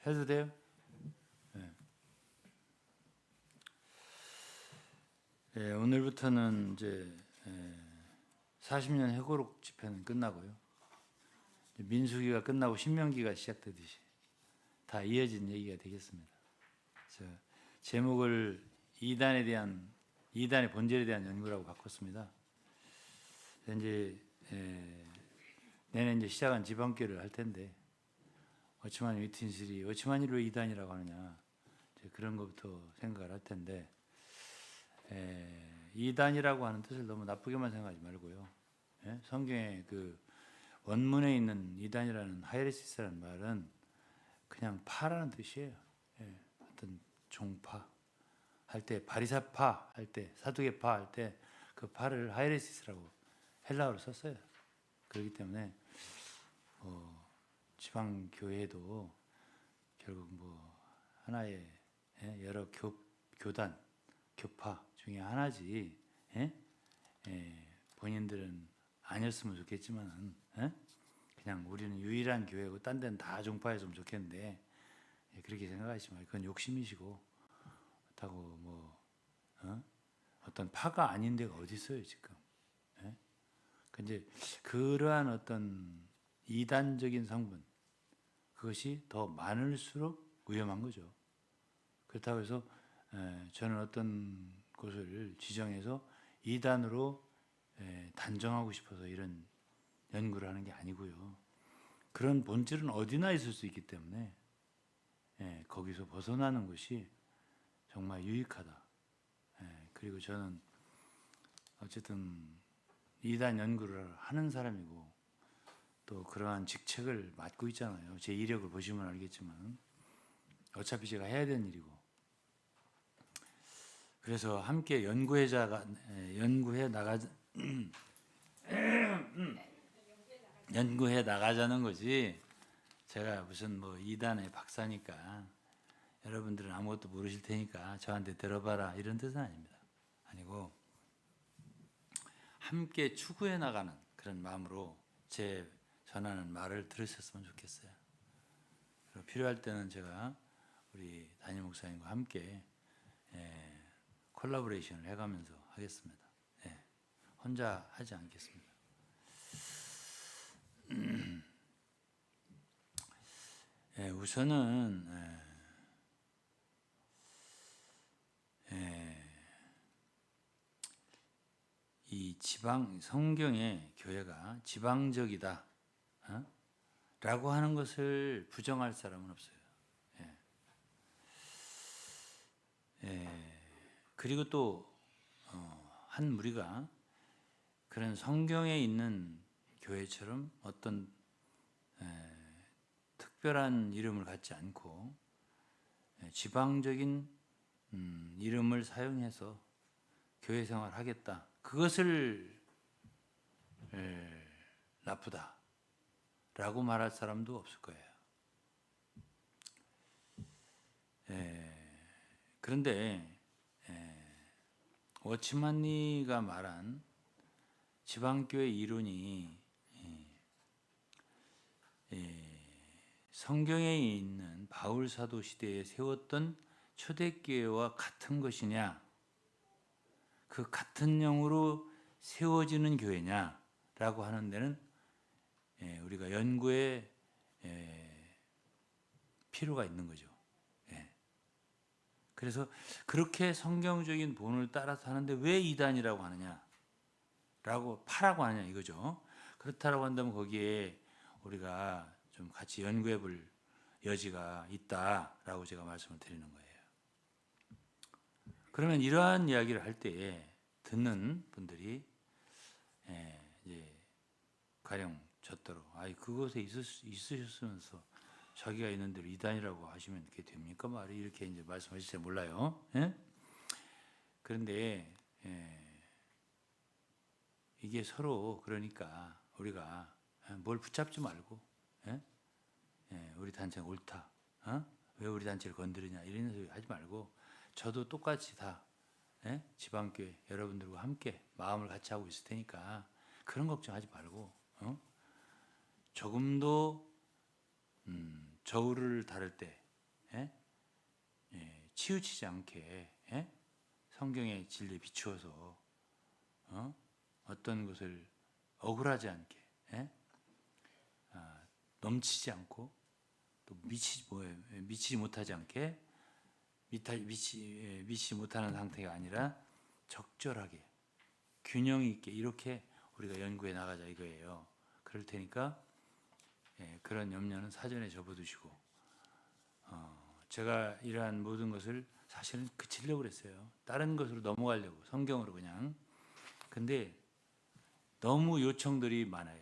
해도 돼요? 네. 예, 오늘부터는 이제 40년 회고록 집회는 끝나고요. 민수기가 끝나고 신명기가 시작되듯이 다 이어진 얘기가 되겠습니다. 제목을 이단의 본질에 대한 연구라고 바꿨습니다. 이제 내년 이제 시작한 지방교회를 할 텐데 어치만 위튼실이 어치만이로 이단이라고 하느냐 그런 것부터 생각을 할 텐데 이단이라고 하는 뜻을 너무 나쁘게만 생각하지 말고요. 성경에 그 원문에 있는 이단이라는 하이레시스라는 말은 그냥 파라는 뜻이에요. 어떤 종파 할 때 바리사파 할 때 사두개파 할 때 그 파를 하이레시스라고 헬라어로 썼어요. 그렇기 때문에 지방 교회도 결국 뭐 하나의 여러 교단 교파 중에 하나지. 본인들은 아니었으면 좋겠지만 그냥 우리는 유일한 교회고 딴 데는 다 종파였으면 좋겠는데 그렇게 생각하지 말고 그건 욕심이시고 그렇다고 뭐 어떤 파가 아닌 데가 어디 있어요 지금. 근데 그러한 어떤 이단적인 성분 그것이 더 많을수록 위험한 거죠. 그렇다고 해서 저는 어떤 곳을 지정해서 이단으로 단정하고 싶어서 이런 연구를 하는 게 아니고요. 그런 본질은 어디나 있을 수 있기 때문에 거기서 벗어나는 것이 정말 유익하다. 그리고 저는 어쨌든 이단 연구를 하는 사람이고 또 그러한 직책을 맡고 있잖아요. 제 이력을 보시면 알겠지만 어차피 제가 해야 되는 일이고 그래서 함께 연구해 나가자는 거지. 제가 무슨 뭐 이단의 박사니까 여러분들은 아무것도 모르실 테니까 저한테 들어봐라 이런 뜻은 아닙니다. 아니고 함께 추구해 나가는 그런 마음으로 제 전하는 말을 들으셨으면 좋겠어요. 그리고 필요할 때는 제가 우리 담임 목사님과 함께 콜라보레이션을 해가면서 하겠습니다. 혼자 하지 않겠습니다. 우선은 이 지방 성경의 교회가 지방적이다 라고 하는 것을 부정할 사람은 없어요. 그리고 또 한 무리가 그런 성경에 있는 교회처럼 어떤 특별한 이름을 갖지 않고 지방적인 이름을 사용해서 교회 생활을 하겠다. 그것을 나쁘다라고 말할 사람도 없을 거예요. 그런데 워치만니가 말한 지방교회 이론이 성경에 있는 바울 사도 시대에 세웠던 초대교회와 같은 것이냐, 그 같은 영으로 세워지는 교회냐라고 하는 데는 우리가 연구에 필요가 있는 거죠. 그래서 그렇게 성경적인 본을 따라서 하는데 왜 이단이라고 하느냐, 파라고 하느냐 이거죠. 그렇다고 한다면 거기에 우리가 좀 같이 연구해 볼 여지가 있다라고 제가 말씀을 드리는 거예요. 그러면 이러한 이야기를 할 때에 듣는 분들이 이제 가령 저더러 그곳에 있으셨으면서 자기가 있는 대로 이단이라고 하시면 이렇게 됩니까? 말이 이렇게 이제 말씀하실지 몰라요. 그런데 이게 서로 그러니까 우리가 뭘 붙잡지 말고 우리 단체가 옳다. 왜 우리 단체를 건드리냐 이런 소리 하지 말고 저도 똑같이 다 지방교회 여러분들과 함께 마음을 같이 하고 있을 테니까 그런 걱정하지 말고 조금도 저울을 다룰 때 예? 치우치지 않게 성경의 진리에 비추어서 어떤 것을 억울하지 않게 넘치지 않고 또 미치지 못하지 않게 미치지 못하는 상태가 아니라 적절하게 균형 있게 이렇게 우리가 연구해 나가자 이거예요. 그럴 테니까 그런 염려는 사전에 접어두시고 제가 이러한 모든 것을 사실은 그치려고 그랬어요. 다른 것으로 넘어가려고 성경으로 그냥. 근데 너무 요청들이 많아요.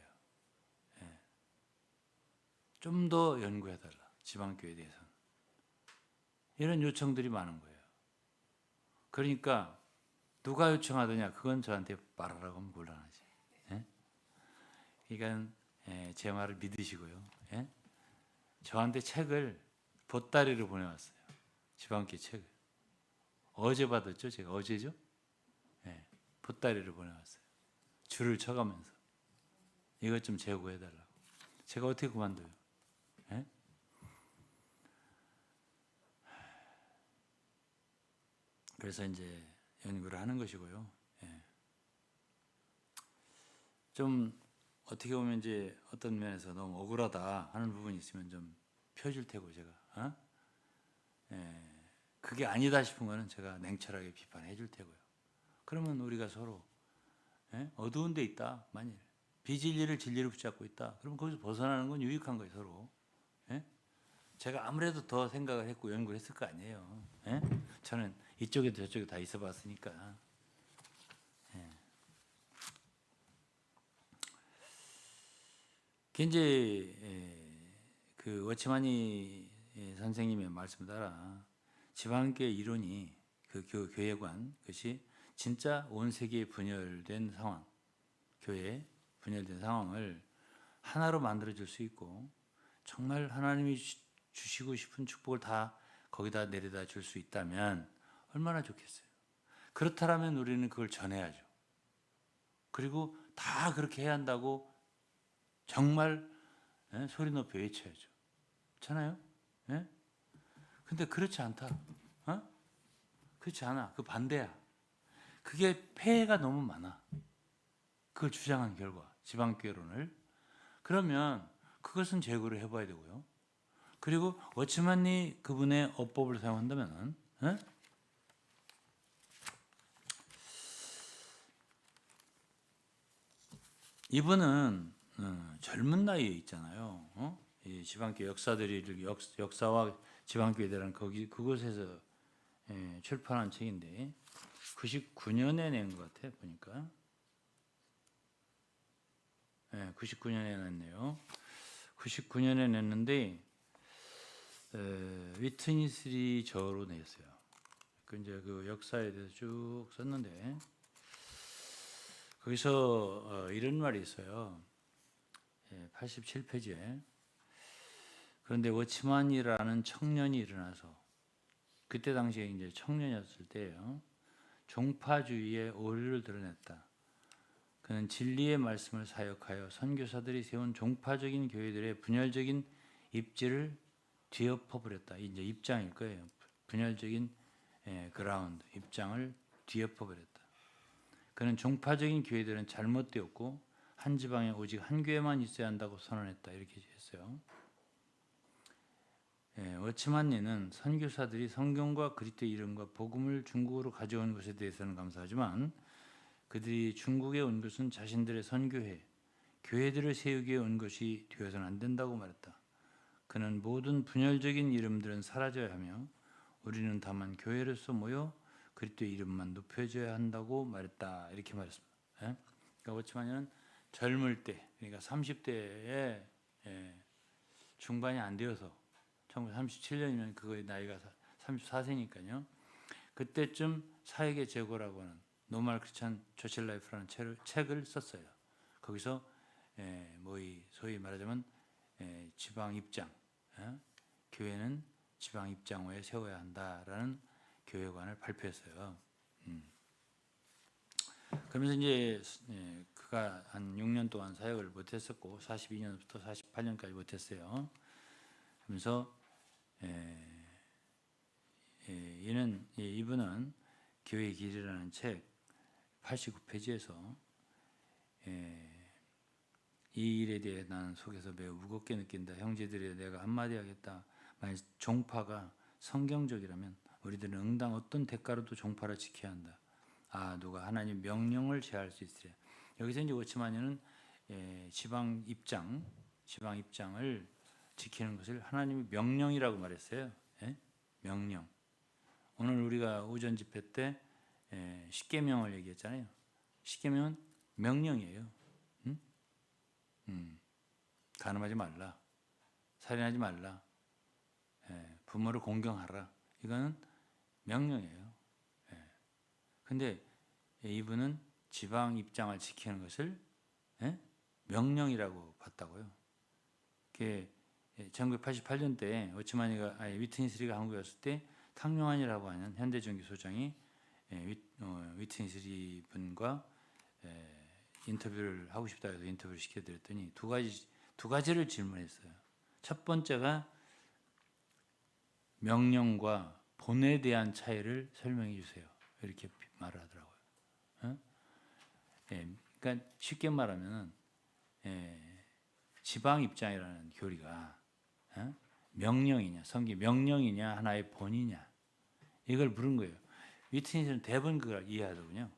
좀 더 연구해달라. 지방교회에 대해서는. 이런 요청들이 많은 거예요. 그러니까 누가 요청하더냐 그건 저한테 말하라고 하면 곤란하지. 그러니까 제 말을 믿으시고요. 저한테 책을 보따리로 보내왔어요. 지방교회 책을. 어제 받았죠? 제가 어제죠? 보따리로 보내왔어요. 줄을 쳐가면서 이것 좀 제고해달라고. 제가 어떻게 그만둬요? 그래서 이제 연구를 하는 것이고요. 좀 어떻게 보면 이제 어떤 면에서 너무 억울하다 하는 부분이 있으면 좀 펴줄 테고 제가 그게 아니다 싶은 거는 제가 냉철하게 비판해 줄 테고요. 그러면 우리가 서로 어두운 데 있다 만일 비진리를 진리로 붙잡고 있다 그러면 거기서 벗어나는 건 유익한 거예요 서로. 제가 아무래도 더 생각을 했고 연구를 했을 거 아니에요. 저는 이쪽에도 저쪽에 다 있어 봤으니까. 이제 그 워치마니 선생님의 말씀 따라 지방교회 이론이 그 교회관 그것이 진짜 온 세계에 분열된 상황, 교회에 분열된 상황을 하나로 만들어 줄 수 있고 정말 하나님이 주시고 싶은 축복을 다 거기다 내려다 줄 수 있다면 얼마나 좋겠어요. 그렇다면 우리는 그걸 전해야죠. 그리고 다 그렇게 해야 한다고 정말 소리 높여 외쳐야죠. 그렇잖아요? 근데 그렇지 않다. 그렇지 않아. 그 반대야. 그게 폐해가 너무 많아. 그걸 주장한 결과 지방교회론을. 그러면 그것은 제거를 해봐야 되고요. 그리고 워치만이 그분의 어법을 사용한다면 이분은 젊은 나이에 있잖아요. 이 지방교회 역사들이 역사와 지방교회에 대한 그곳에서 출판한 책인데 99년에 낸 것 같아 보니까. 99년에 냈네요. 99년에 냈는데 위트니스리 저로 냈어요. 이제 그 역사에 대해서 쭉 썼는데 거기서 이런 말이 있어요. 87페이지에. 그런데 워치만이라는 청년이 일어나서 그때 당시에 이제 청년이었을 때예요. 종파주의의 오류를 드러냈다. 그는 진리의 말씀을 사역하여 선교사들이 세운 종파적인 교회들의 분열적인 입지를 뒤엎어버렸다. 이제 입장일 거예요. 분열적인 그라운드, 입장을 뒤엎어버렸다. 그는 종파적인 교회들은 잘못되었고 한 지방에 오직 한 교회만 있어야 한다고 선언했다. 이렇게 했어요. 워치만니는 선교사들이 성경과 그리스도의 이름과 복음을 중국으로 가져온 것에 대해서는 감사하지만 그들이 중국에 온 것은 자신들의 선교회, 교회들을 세우기 위해 온 것이 되어서는 안 된다고 말했다. 그는 모든 분열적인 이름들은 사라져야 하며 우리는 다만 교회로서 모여 그리스도의 이름만 높여줘야 한다고 말했다. 이렇게 말했습니다. 그러니까 워치만은 젊을 때, 그러니까 30대에 중반이 안 되어서 1937년이면 그거의 나이가 34세니까요. 그때쯤 사역의 재고라고 하는 노멀 크리스천 처치 라이프라는 책을 썼어요. 거기서 소위 말하자면 지방 입장, 교회는 지방 입장호에 세워야 한다라는 교회관을 발표했어요. 그러면서 이제 그가 한 6년 동안 사역을 못했었고 42년부터 48년까지 못했어요. 그러면서 이분은 교회의 길이라는 책 89페이지에서 이 일에 대해 나는 속에서 매우 무겁게 느낀다. 형제들이 내가 한마디 하겠다. 만약 종파가 성경적이라면 우리들은 응당 어떤 대가로도 종파를 지켜야 한다. 누가 하나님 명령을 제할 수 있으랴. 여기서 이제 워치마니는 지방 입장을 지키는 것을 하나님의 명령이라고 말했어요. 명령. 오늘 우리가 오전 집회 때 십계명을 얘기했잖아요. 십계명은 명령이에요. 간음하지 말라, 살인하지 말라, 부모를 공경하라. 이거는 명령이에요. 근데 이분은 지방 입장을 지키는 것을 명령이라고 봤다고요. 그게 1988년 때 위트니스리가 한국에 왔을 때 탕용환이라고 하는 현대전기 소장이 위트니스리 분과 인터뷰를 하고 싶다 해서 인터뷰를 시켜드렸더니 두 가지를 질문했어요. 첫 번째가 명령과 본에 대한 차이를 설명해 주세요. 이렇게 말을 하더라고요. 그러니까 쉽게 말하면 지방 입장이라는 교리가 명령이냐, 성경 명령이냐, 하나의 본이냐, 이걸 물은 거예요. 위트니스는 대부분 그걸 이해하더군요.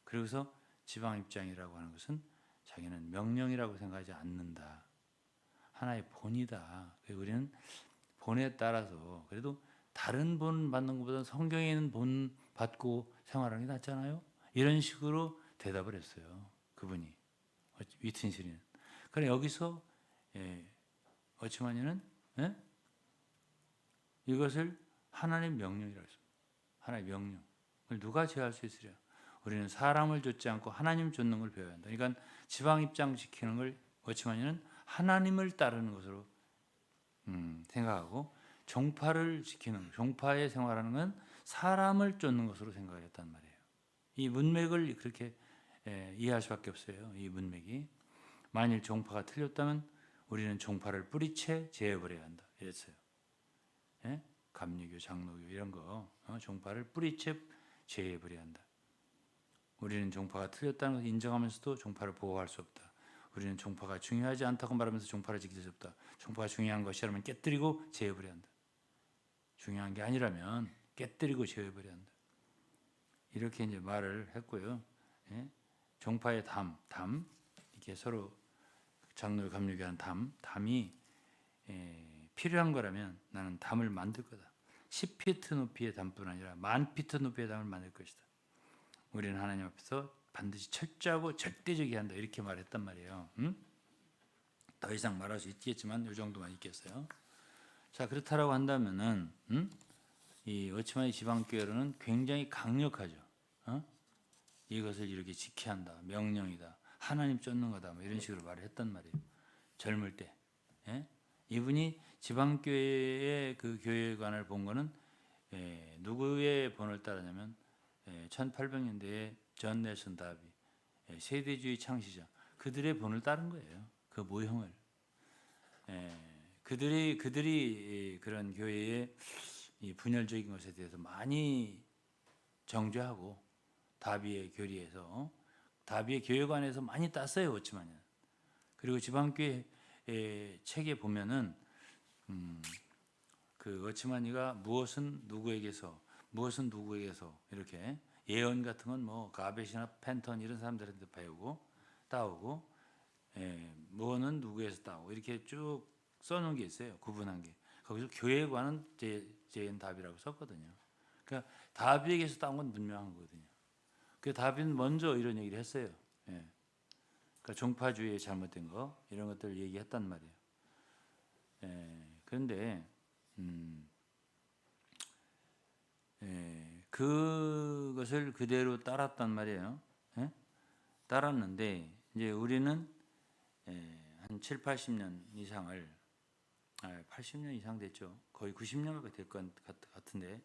그래서 지방 입장이라고 하는 것은 자기는 명령이라고 생각하지 않는다. 하나의 본이다. 우리는 본에 따라서 그래도 다른 본 받는 것보다 성경에 있는 본 받고 생활하는 게 낫잖아요. 이런 식으로 대답을 했어요. 그분이 위트니스는. 그래 여기서 어치마니는 이것을 하나님의 명령이라고 했습니다. 하나님의 명령. 그걸 누가 제할 수 있으랴? 우리는 사람을 좇지 않고 하나님 좇는 걸 배워야 한다. 그러니까 지방 입장 지키는 걸 어치마니는 하나님을 따르는 것으로 생각하고, 종파를 지키는, 종파에 생활하는 건 사람을 쫓는 것으로 생각했단 말이에요. 이 문맥을 그렇게 이해할 수밖에 없어요. 이 문맥이. 만일 종파가 틀렸다면 우리는 종파를 뿌리채 제해버려야 한다. 이랬어요. 감리교, 장로교 이런 거 종파를 뿌리채 제해버려야 한다. 우리는 종파가 틀렸다는 것을 인정하면서도 종파를 보호할 수 없다. 우리는 종파가 중요하지 않다고 말하면서 종파를 지킬 수 없다. 종파가 중요한 것이라면 깨뜨리고 제해버려야 한다. 중요한 게 아니라면 깨뜨리고 제해버려야 한다. 이렇게 이제 말을 했고요. 종파의 담 이렇게 서로 장로 감리교한 담이 필요한 거라면 나는 담을 만들 거다. 10피트 높이의 담뿐 아니라 10,000피트 높이의 담을 만들 것이다. 우리는 하나님 앞에서 반드시 철저하고 절대적이어야 한다. 이렇게 말했단 말이에요. 더 이상 말할 수 있겠지만 이 정도만 있겠어요. 자, 그렇다라고 한다면은 이 어치마니 지방교회로는 굉장히 강력하죠. 이것을 이렇게 지켜야 한다. 명령이다. 하나님 쫓는 거다. 뭐 이런 식으로 말을 했단 말이에요. 젊을 때. 이분이 지방교회의 그 교회관을 본 거는 누구의 본을 따르냐면 1800년대에 존 넬슨 다비, 세대주의 창시자, 그들의 본을 따른 거예요. 그 모형을. 그들이 그런 교회의 이 분열적인 것에 대해서 많이 정죄하고 다비의 교리에서, 다비의 교회관에서 많이 땄어요. 어찌만요. 그리고 지방교회 책에 보면은 그 어치마니가 무엇은 누구에게서 이렇게 예언 같은 건 뭐 가벳이나 펜턴 이런 사람들한테 배우고 따오고, 뭐는 누구에서 따오고 이렇게 쭉 써놓은 게 있어요. 구분한 게. 거기서 교회관은 제인 다비라고 썼거든요. 그러니까 다비에게서 따온 건 분명한 거거든요. 그 다비는 먼저 이런 얘기를 했어요. 그러니까 종파주의에 잘못된 거 이런 것들을 얘기했단 말이에요. 그런데 그것을 그대로 따랐단 말이에요. 따랐는데 이제 우리는 한 7, 80년 이상을 80년 이상 됐죠. 거의 90년 가까이 될 것 같은데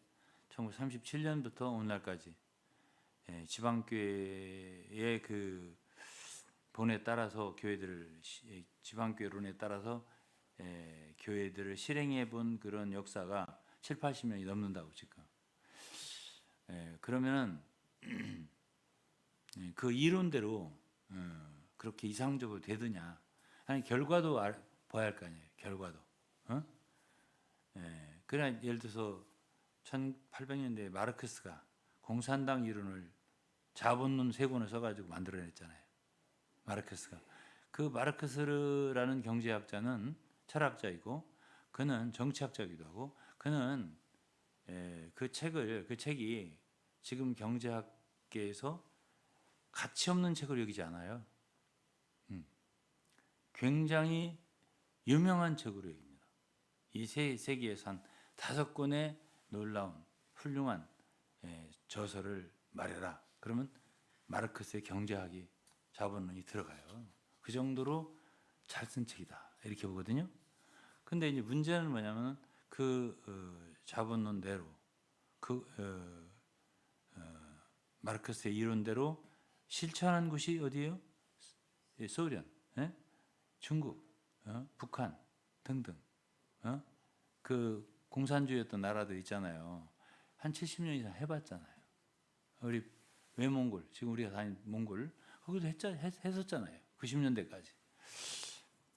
1937년부터 오늘날까지 지방교회의 그 본에 따라서 지방교회론에 따라서 교회들을 실행해 본 그런 역사가 7, 80년이 넘는다고 지금. 그러면은 그 이론대로 그렇게 이상적으로 되느냐? 아니 결과도 봐야 할 거 아니에요. 결과도. 그러나 예를 들어서 1800년대에 마르크스가 공산당 이론을 자본론 3권을 써가지고 만들어냈잖아요. 마르크스가. 그 마르크스라는 경제학자는 철학자이고 그는 정치학자이기도 하고 그는 그 책이 지금 경제학계에서 가치 없는 책으로 여기지 않아요. 굉장히 유명한 책으로 여깁니다. 이 세기에서 한 5권의 놀라운 훌륭한 저서를 말해라. 그러면 마르크스의 경제학이 자본론이 들어가요. 그 정도로 잘 쓴 책이다. 이렇게 보거든요. 근데 이제 문제는 뭐냐면 그 자본론대로 마르크스의 이론대로 실천한 곳이 어디예요? 소련, 중국, 북한 등등 그 공산주의였던 나라들 있잖아요. 한 70년 이상 해봤잖아요. 우리 외몽골, 지금 우리가 다닌 몽골 거기도 했었잖아요. 90년대까지.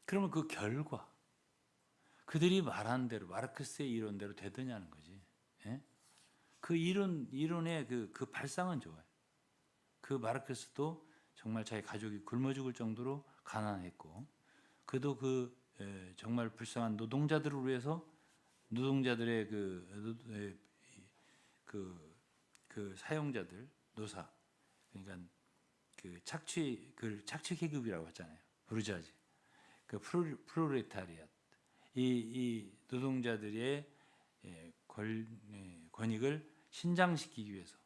그러면 그 결과 그들이 말한 대로 마르크스의 이론대로 되더냐는 거지. 그 이론의 그 발상은 좋아요. 그 마르크스도 정말 자기 가족이 굶어 죽을 정도로 가난했고 그도 정말 불쌍한 노동자들을 위해서 노동자들의 그 사용자들 노사 그러니까 그 착취 계급이라고 했잖아요. 부르주아지 그 프롤레타리앗 이 노동자들의 권익을 신장시키기 위해서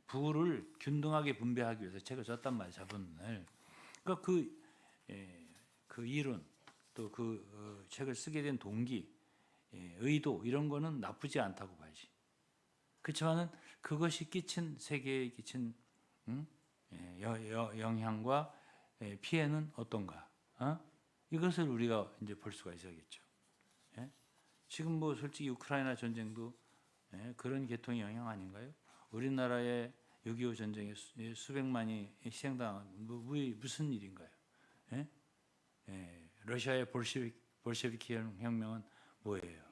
부를 균등하게 분배하기 위해서 책을 썼단 말이에요. 자본론을. 그러니까 그 이론 또 책을 쓰게 된 동기, 의도 이런 거는 나쁘지 않다고 봐야지. 그렇지만은 그것이 세계에 끼친 영향과 피해는 어떤가? 이것을 우리가 이제 볼 수가 있어야겠죠. 지금 뭐 솔직히 우크라이나 전쟁도 그런 계통의 영향 아닌가요? 우리나라의 6.25 전쟁에 수백만이 희생당한 무슨 일인가요? 러시아의 볼셰비키 혁명은 뭐예요?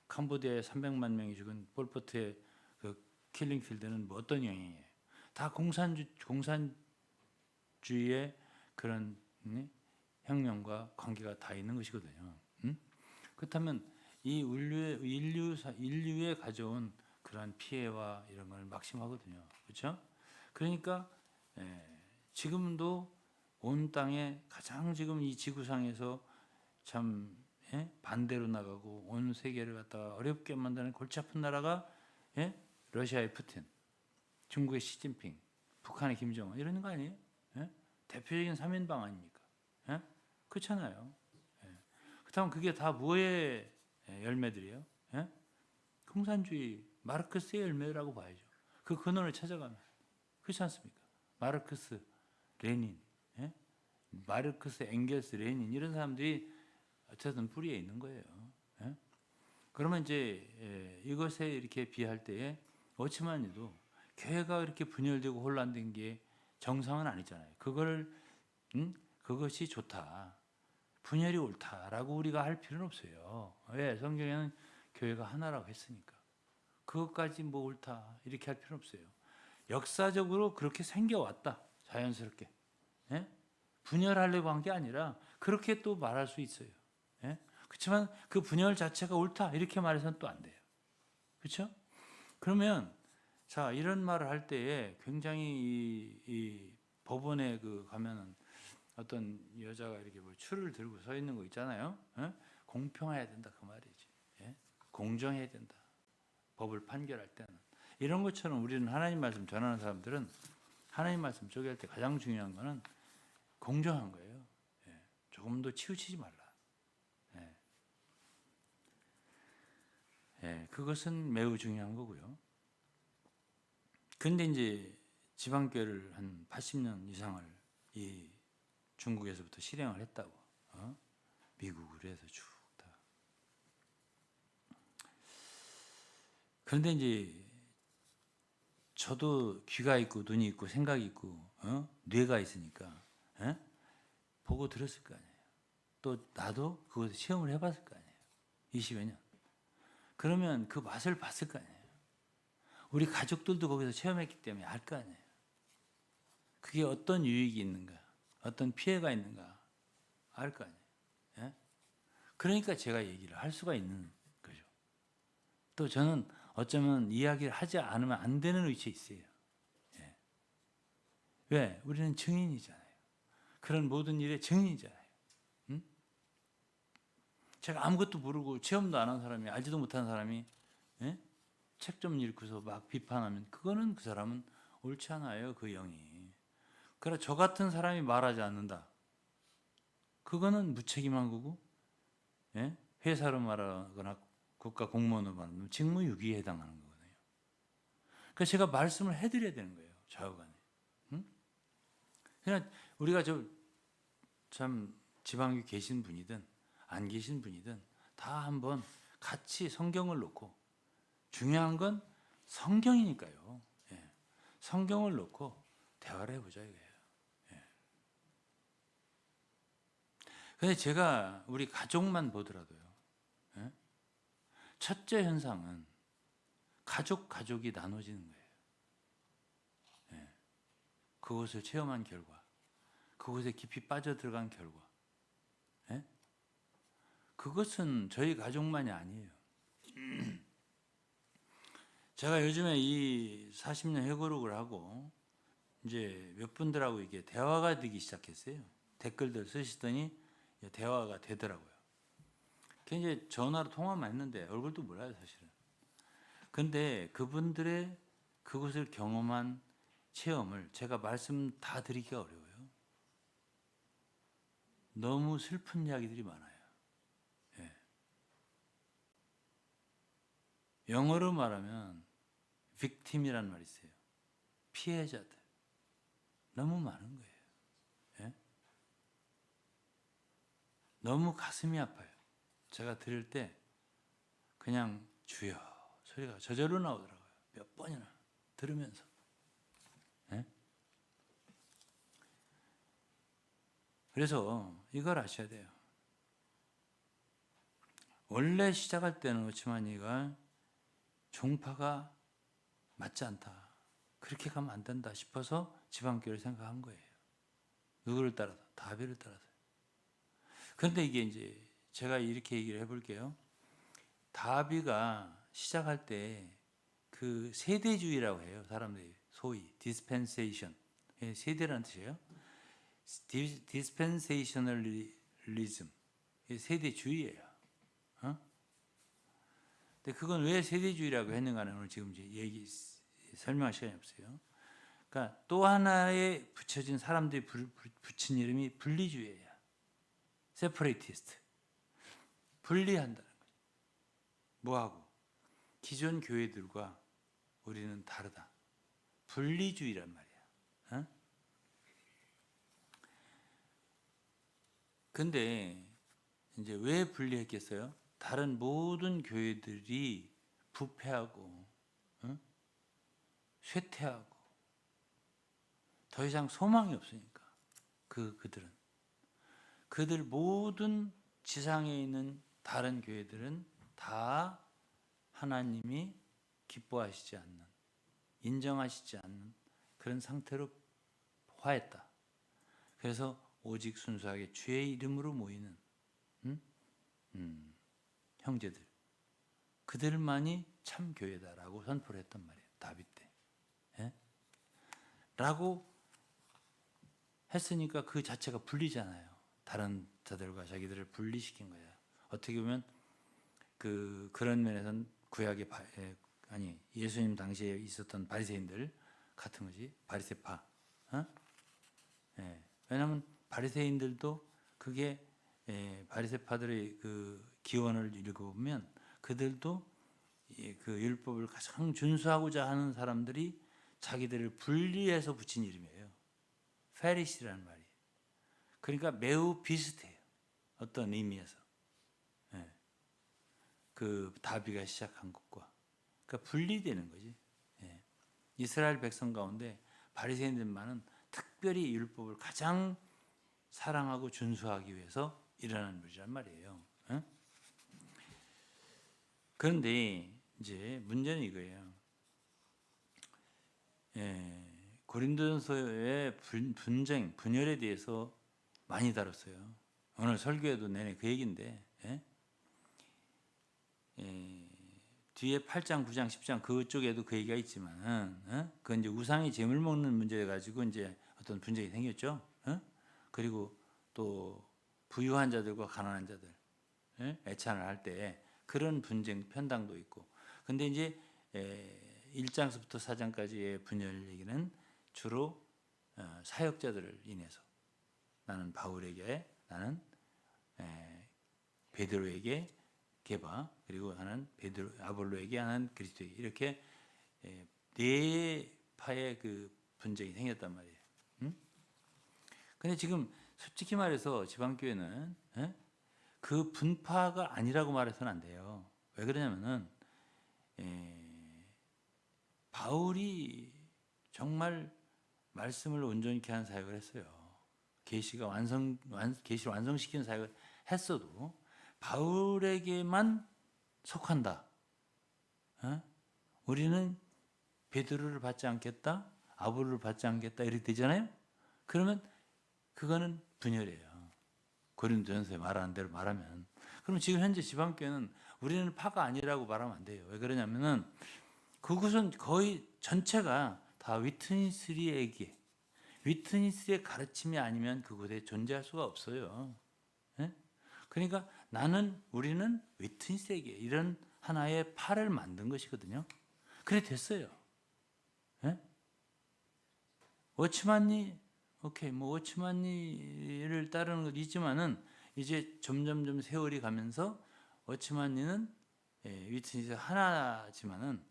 캄보디아에 300만 명이 죽은 폴포트의 그 킬링필드는 뭐 어떤 영향이에요? 다 공산주의의 그런 혁명과 관계가 다 있는 것이거든요. 그렇다면 이 인류에 가져온 그러한 피해와 이런 걸 막심하거든요. 그렇죠? 그러니까 지금도 온 땅에 가장 지금 이 지구상에서 참 반대로 나가고 온 세계를 갖다가 어렵게 만드는 골치 아픈 나라가 러시아의 푸틴, 중국의 시진핑, 북한의 김정은 이러는 거 아니에요? 대표적인 3인방 아닙니까? 그렇잖아요. 그렇다면 그게 다 뭐의 열매들이에요? 공산주의 마르크스의 열매라고 봐야죠. 그 근원을 찾아가면 그렇지 않습니까? 마르크스, 레닌, 마르크스, 엥겔스, 레닌 이런 사람들이 어쨌든 뿌리에 있는 거예요. 그러면 이제 이것에 이렇게 비할 때에 어찌만 해도 교회가 이렇게 분열되고 혼란된 게 정상은 아니잖아요. 그것이 좋다. 분열이 옳다라고 우리가 할 필요는 없어요. 왜? 성경에는 교회가 하나라고 했으니까. 그것까지 뭐 옳다 이렇게 할 필요는 없어요. 역사적으로 그렇게 생겨왔다. 자연스럽게. 분열하려고 한 게 아니라 그렇게 또 말할 수 있어요. 그렇지만 그 분열 자체가 옳다 이렇게 말해서는 또 안 돼요. 그렇죠? 그러면 자 이런 말을 할 때에 굉장히 이 법원에 가면은 어떤 여자가 이렇게 뭐 추를 들고 서 있는 거 있잖아요. 공평해야 된다 그 말이지. 공정해야 된다. 법을 판결할 때는 이런 것처럼 우리는 하나님 말씀 전하는 사람들은 하나님 말씀 쪼개할 때 가장 중요한 거는 공정한 거예요. 조금도 치우치지 말라. 그것은 매우 중요한 거고요. 근데 이제 지방교회를 한 80년 이상을 이 중국에서부터 실행을 했다고. 미국으로 해서 쭉 다. 그런데 이제 저도 귀가 있고 눈이 있고 생각이 있고 뇌가 있으니까 보고 들었을 거 아니에요. 또 나도 그것을 체험을 해봤을 거 아니에요. 20여 년. 그러면 그 맛을 봤을 거 아니에요. 우리 가족들도 거기서 체험했기 때문에 알 거 아니에요. 그게 어떤 유익이 있는가, 어떤 피해가 있는가 알 거 아니에요. 예? 그러니까 제가 얘기를 할 수가 있는 거죠. 또 저는 어쩌면 이야기를 하지 않으면 안 되는 위치에 있어요. 예. 왜? 우리는 증인이잖아요. 그런 모든 일의 증인이잖아요. 응? 제가 아무것도 모르고 체험도 안 한 사람이, 알지도 못한 사람이 예? 책 좀 읽고서 막 비판하면 그거는 그 사람은 옳지 않아요. 그 영이. 그러나 저 같은 사람이 말하지 않는다. 그거는 무책임한 거고 예? 회사로 말하거나 국가 공무원으로 말하면 직무유기에 해당하는 거거든요. 그러니까 제가 말씀을 해드려야 되는 거예요. 좌우간에. 응? 그냥 우리가 참 지방에 계신 분이든 안 계신 분이든 다 한번 같이 성경을 놓고 중요한 건 성경이니까요. 예. 성경을 놓고 대화를 해보자 이거예요. 예. 근데 제가 우리 가족만 보더라도요. 예? 첫째 현상은 가족이 나눠지는 거예요. 예. 그것을 체험한 결과, 그것에 깊이 빠져들어간 결과, 예? 그것은 저희 가족만이 아니에요. 제가 요즘에 이 40년 회고록을 하고 이제 몇 분들하고 이게 대화가 되기 시작했어요. 댓글들 쓰시더니 대화가 되더라고요. 이제 전화로 통화만 했는데 얼굴도 몰라요, 사실은. 근데 그분들의 그것을 경험한 체험을 제가 말씀 다 드리기가 어려워요. 너무 슬픈 이야기들이 많아요. 예. 영어로 말하면 victim이라는 말이 있어요. 피해자들. 너무 많은 거예요. 예? 너무 가슴이 아파요. 제가 들을 때 그냥 주여 소리가 저절로 나오더라고요. 몇 번이나 들으면서. 예? 그래서 이걸 아셔야 돼요. 원래 시작할 때는 그렇지만 이가 종파가 맞지 않다. 그렇게 가면 안 된다 싶어서 지방교회를 생각한 거예요. 누구를 따라서? 다비를 따라서. 그런데 이게 이제 제가 이렇게 얘기를 해볼게요. 다비가 시작할 때 그 세대주의라고 해요. 사람들이 소위 디스펜세이션. 세대라는 뜻이에요. 디스펜세이셔널리즘. 세대주의예요. 어? 근데 그건 왜 세대주의라고 했는가는 오늘 지금 이제 설명할 시간이 없어요. 그러니까 또 하나의 붙여진 사람들이 붙인 이름이 분리주의예요. 세퍼레이티스트. 분리한다는 거죠. 뭐하고? 기존 교회들과 우리는 다르다. 분리주의란 말이야. 어? 근데 이제 왜 분리했겠어요? 다른 모든 교회들이 부패하고 쇠퇴하고 더 이상 소망이 없으니까 그들 모든 지상에 있는 다른 교회들은 다 하나님이 기뻐하시지 않는, 인정하시지 않는 그런 상태로 화했다. 그래서 오직 순수하게 주의 이름으로 모이는 형제들, 그들만이 참 교회다라고 선포를 했단 말이에요. 다윗 때. 예? 라고 했으니까 그 자체가 분리잖아요. 다른 자들과 자기들을 분리시킨 거야. 어떻게 보면 그런 면에서는 구약의 예수님 당시에 있었던 바리새인들 같은 거지. 바리새파. 어? 예. 왜냐하면 바리새인들도 그게 바리새파들의 그 기원을 읽어보면 그들도 그 율법을 가장 준수하고자 하는 사람들이 자기들을 분리해서 붙인 이름이에요. 페리시라는 말이. 그러니까 매우 비슷해요. 어떤 의미에서. 예. 그 다비가 시작한 것과. 그러니까 분리되는 거지. 예. 이스라엘 백성 가운데 바리새인들만은 특별히 율법을 가장 사랑하고 준수하기 위해서 일어나는 일이란 말이에요. 응? 그런데 이제 문제는 이거예요. 고린도전서의 분쟁, 분열에 대해서 많이 다뤘어요. 오늘 설교에도 내내 그 얘기인데, 뒤에 8장, 9장, 10장 그쪽에도 그 얘기가 있지만, 그건 이제 우상이 재물 먹는 문제 가지고 이제 어떤 분쟁이 생겼죠. 그리고 또 부유한 자들과 가난한 자들, 애찬을 할 때 그런 분쟁 편당도 있고. 근데 이제 1장부터 4장까지의 분열 얘기는 주로 사역자들을 인해서 나는 바울에게, 나는 베드로에게 게바, 그리고 하나는 베드로 아볼로에게, 하나는 그리스도에게, 이렇게 네 파의 그 분쟁이 생겼단 말이에요. 근데 지금 솔직히 말해서 지방교회는 그 분파가 아니라고 말해서는 안 돼요. 왜 그러냐면은 바울이 정말 말씀을 온전히 한 사역을 했어요. 계시를 완성시키는 사역을 했어도 바울에게만 속한다. 우리는 베드로를 받지 않겠다, 아볼로를 받지 않겠다, 이렇게 되잖아요. 그러면 그거는 분열이에요. 고린도전서에 말하는 대로 말하면. 그럼 지금 현재 지방교회는 우리는 파가 아니라고 말하면 안 돼요. 왜 그러냐면은 그곳은 거의 전체가 다 위트니스리에게, 위트니스의 가르침이 아니면 그곳에 존재할 수가 없어요. 그러니까 우리는 위트니스에게, 이런 하나의 파를 만든 것이거든요. 그래 됐어요. 워치만니, 오케이, 뭐 워치만니를 따르는 것도 있지만은 이제 점점점 세월이 가면서 워치만니는 위트니스 하나지만은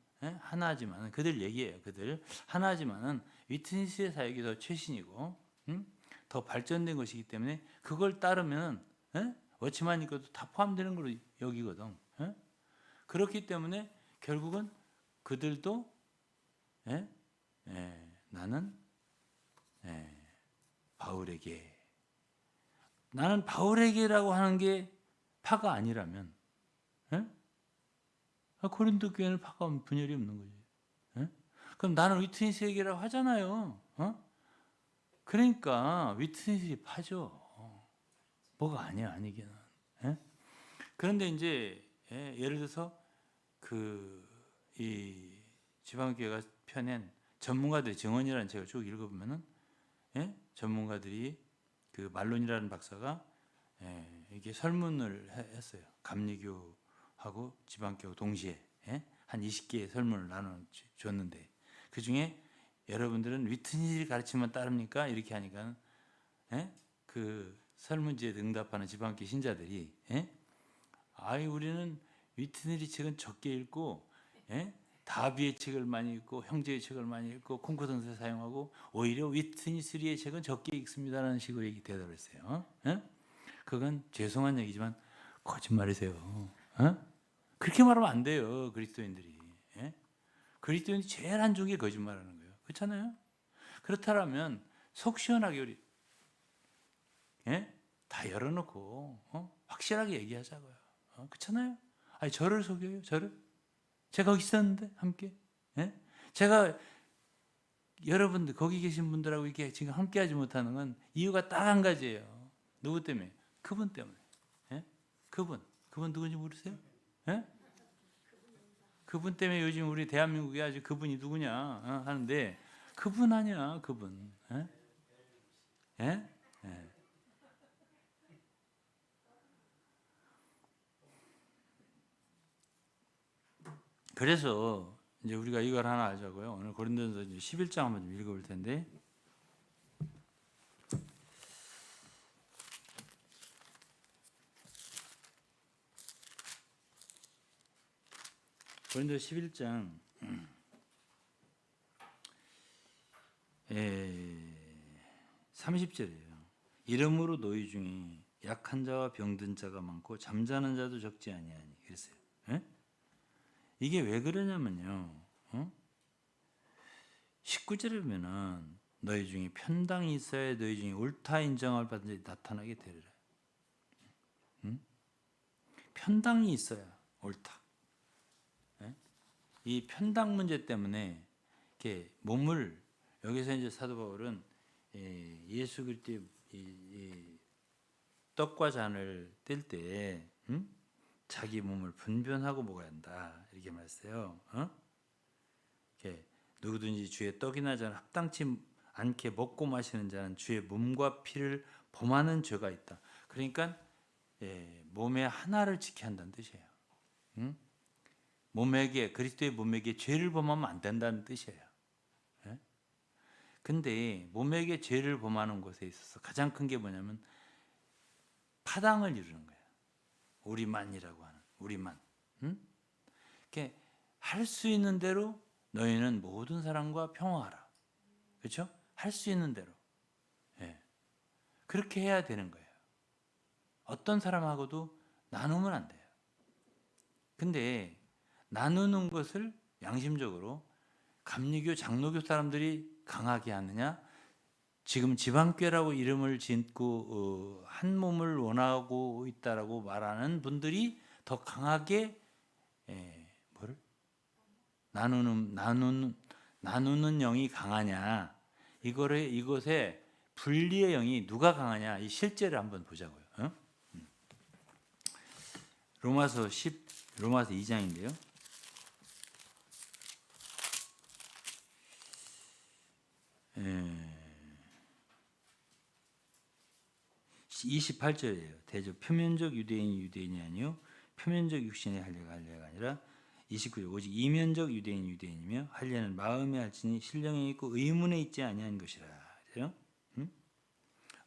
그들 얘기예요. 그들 하나지만은 위트니스의 사역이 더 최신이고 더 발전된 것이기 때문에 그걸 따르면 워치만니 것도 다 포함되는 걸로 여기거든. 그렇기 때문에 결국은 그들도 나는 바울에게, 나는 바울에게라고 하는 게 파가 아니라면 고린도 교회는 파가 분열이 없는 거지. 그럼 나는 위트니스에게라고 하잖아요. 그러니까 위트니스이 파죠. 뭐가 아니야, 아니기는. 그런데 이제 예를 들어서 이 지방교회가 펴낸 전문가들의 증언이라는 책을 쭉 읽어보면은 전문가들이 그 말론이라는 박사가 이게 설문을 했어요. 감리교하고 지방교 동시에 한 20개의 설문을 나눠줬는데 그 중에 여러분들은 위트니스 가르침만 따릅니까? 이렇게 하니까 그 설문지에 응답하는 지방교 신자들이 우리는 위트니스 책은 적게 읽고 다비의 책을 많이 읽고 형제의 책을 많이 읽고 콩코선서 사용하고 오히려 위트니스리의 책은 적게 읽습니다라는 식으로 대답을 했어요. 그건 죄송한 얘기지만 거짓말이세요. 그렇게 말하면 안 돼요. 그리스도인들이. 그리스도인이 제일 한 쪽에 거짓말하는 거예요. 그렇잖아요. 그렇다면 속 시원하게 우리 다 열어놓고 확실하게 얘기하자고요. 그렇잖아요. 아니 저를 속여요. 저를. 제가 거기 있었는데 함께. 제가 여러분들 거기 계신 분들하고 이렇게 지금 함께하지 못하는 건 이유가 딱 한 가지예요. 누구 때문에? 그분 때문에. 그분 누군지 모르세요? 그분 때문에 요즘 우리 대한민국이 아주 그분이 누구냐 하는데 그분 아니야, 그분. 그래서 이제 우리가 이걸 하나 알자고요. 오늘 고린도전서 11장 한번 좀 읽어볼 텐데. 고린도 11장 30절이에요. 이러므로 너희 중에 약한 자와 병든 자가 많고 잠자는 자도 적지 아니하니 그랬어요. 이게 왜 그러냐면요. 19절에 보면은 너희 중에 편당이 있어야 너희 중에 옳다 인정을 받은 자들이 나타나게 되리라. 편당이 있어야 옳다. 이 편당 문제 때문에 이렇게 몸을 여기서 이제 사도 바울은 예수 그리스도의 떡과 잔을 뗄 때 자기 몸을 분별하고 먹어야 한다 이렇게 말했어요. 이렇게 누구든지 주의 떡이나 잔을 합당치 않게 먹고 마시는 자는 주의 몸과 피를 범하는 죄가 있다. 그러니까 몸의 하나를 지켜야 한다는 뜻이에요. 몸에게 그리스도의 몸에게 죄를 범하면 안 된다는 뜻이에요. 근데 몸에게 죄를 범하는 것에 있어서 가장 큰 게 뭐냐면 파당을 이루는 거예요. 우리만이라고 하는 우리만. 이렇게 할 수 있는 대로 너희는 모든 사람과 평화하라. 그렇죠? 할 수 있는 대로. 그렇게 해야 되는 거예요. 어떤 사람하고도 나누면 안 돼요. 근데 나누는 것을 양심적으로 감리교, 장로교 사람들이 강하게 하느냐? 지금 지방교회라고 이름을 짓고 한 몸을 원하고 있다라고 말하는 분들이 더 강하게 뭐를 나누는 영이 강하냐? 이것에 분리의 영이 누가 강하냐? 이 실제를 한번 보자고요. 로마서 2장인데요. 28절이에요. 대저 표면적 유대인이 아니요 표면적 육신의 할례가 아니라 29절 오직 이면적 유대인이며 할례는 마음에 할지니 신령에 있고 의문에 있지 아니한 것이라. 그래요?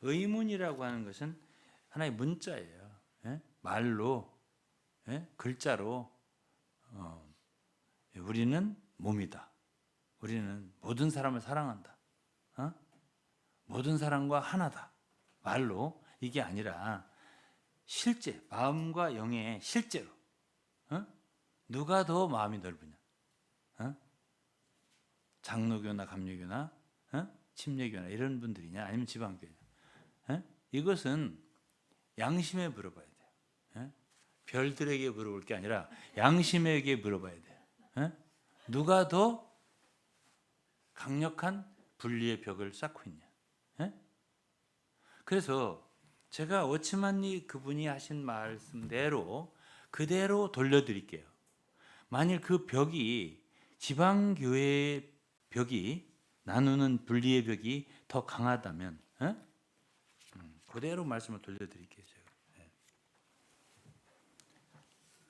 의문이라고 하는 것은 하나의 문자예요. 말로 글자로 우리는 몸이다. 우리는 모든 사람을 사랑한다. 모든 사람과 하나다. 말로 이게 아니라 실제 마음과 영의 실제로 누가 더 마음이 넓으냐? 장로교나 감리교나 침례교나 이런 분들이냐 아니면 지방교냐? 이것은 양심에 물어봐야 돼요. 별들에게 물어볼 게 아니라 양심에게 물어봐야 돼요. 누가 더 강력한 분리의 벽을 쌓고 있냐? 그래서 제가 워치만리 그분이 하신 말씀대로 그대로 돌려드릴게요. 만일 그 벽이 지방교회의 벽이 나누는 분리의 벽이 더 강하다면 그대로 말씀을 돌려드릴게요. 제가.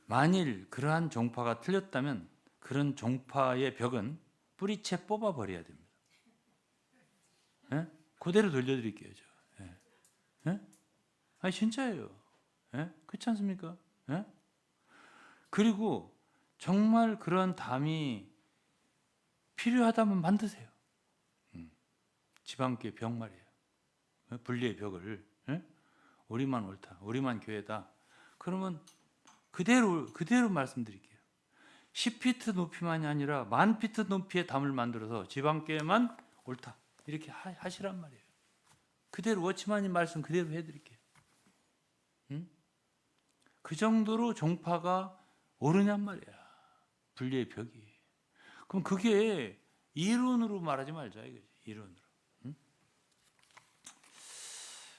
만일 그러한 종파가 틀렸다면 그런 종파의 벽은 뿌리채 뽑아버려야 됩니다. 그대로 돌려드릴게요. 아니 진짜예요. 그렇지 않습니까? 그리고 정말 그런 담이 필요하다면 만드세요. 지방교회 벽 말이에요. 분리의 벽을 우리만 옳다, 우리만 교회다. 그러면 그대로 말씀드릴게요. 10피트 높이만이 아니라 10,000피트 높이의 담을 만들어서 지방교회만 옳다 이렇게 하시란 말이에요. 그대로 워치만님 말씀 그대로 해드릴게요. 그 정도로 종파가 오르냔 말이야. 분리의 벽이. 그럼 그게 이론으로 말하지 말자 이거지. 이론으로.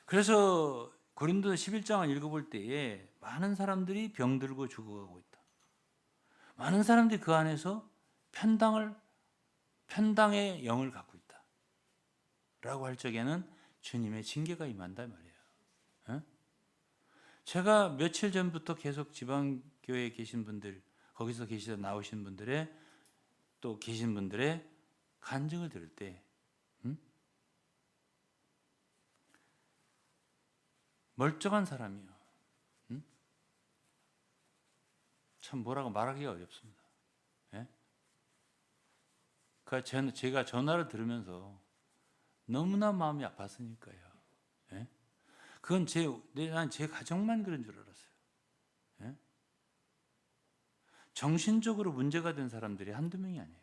그래서 고린도서 11장을 읽어볼 때에 많은 사람들이 병들고 죽어가고 있다. 많은 사람들이 그 안에서 편당의 영을 갖고 있다. 라고 할 적에는 주님의 징계가 임한다 말이에요. 제가 며칠 전부터 계속 지방교회에 계신 분들, 거기서 계시다 나오신 분들의 또 계신 분들의 간증을 들을 때 멀쩡한 사람이요. 참 뭐라고 말하기가 어렵습니다. 그러니까 제가 전화를 들으면서 너무나 마음이 아팠으니까요. 그건 제 가정만 그런 줄 알았어요. 정신적으로 문제가 된 사람들이 한두 명이 아니에요.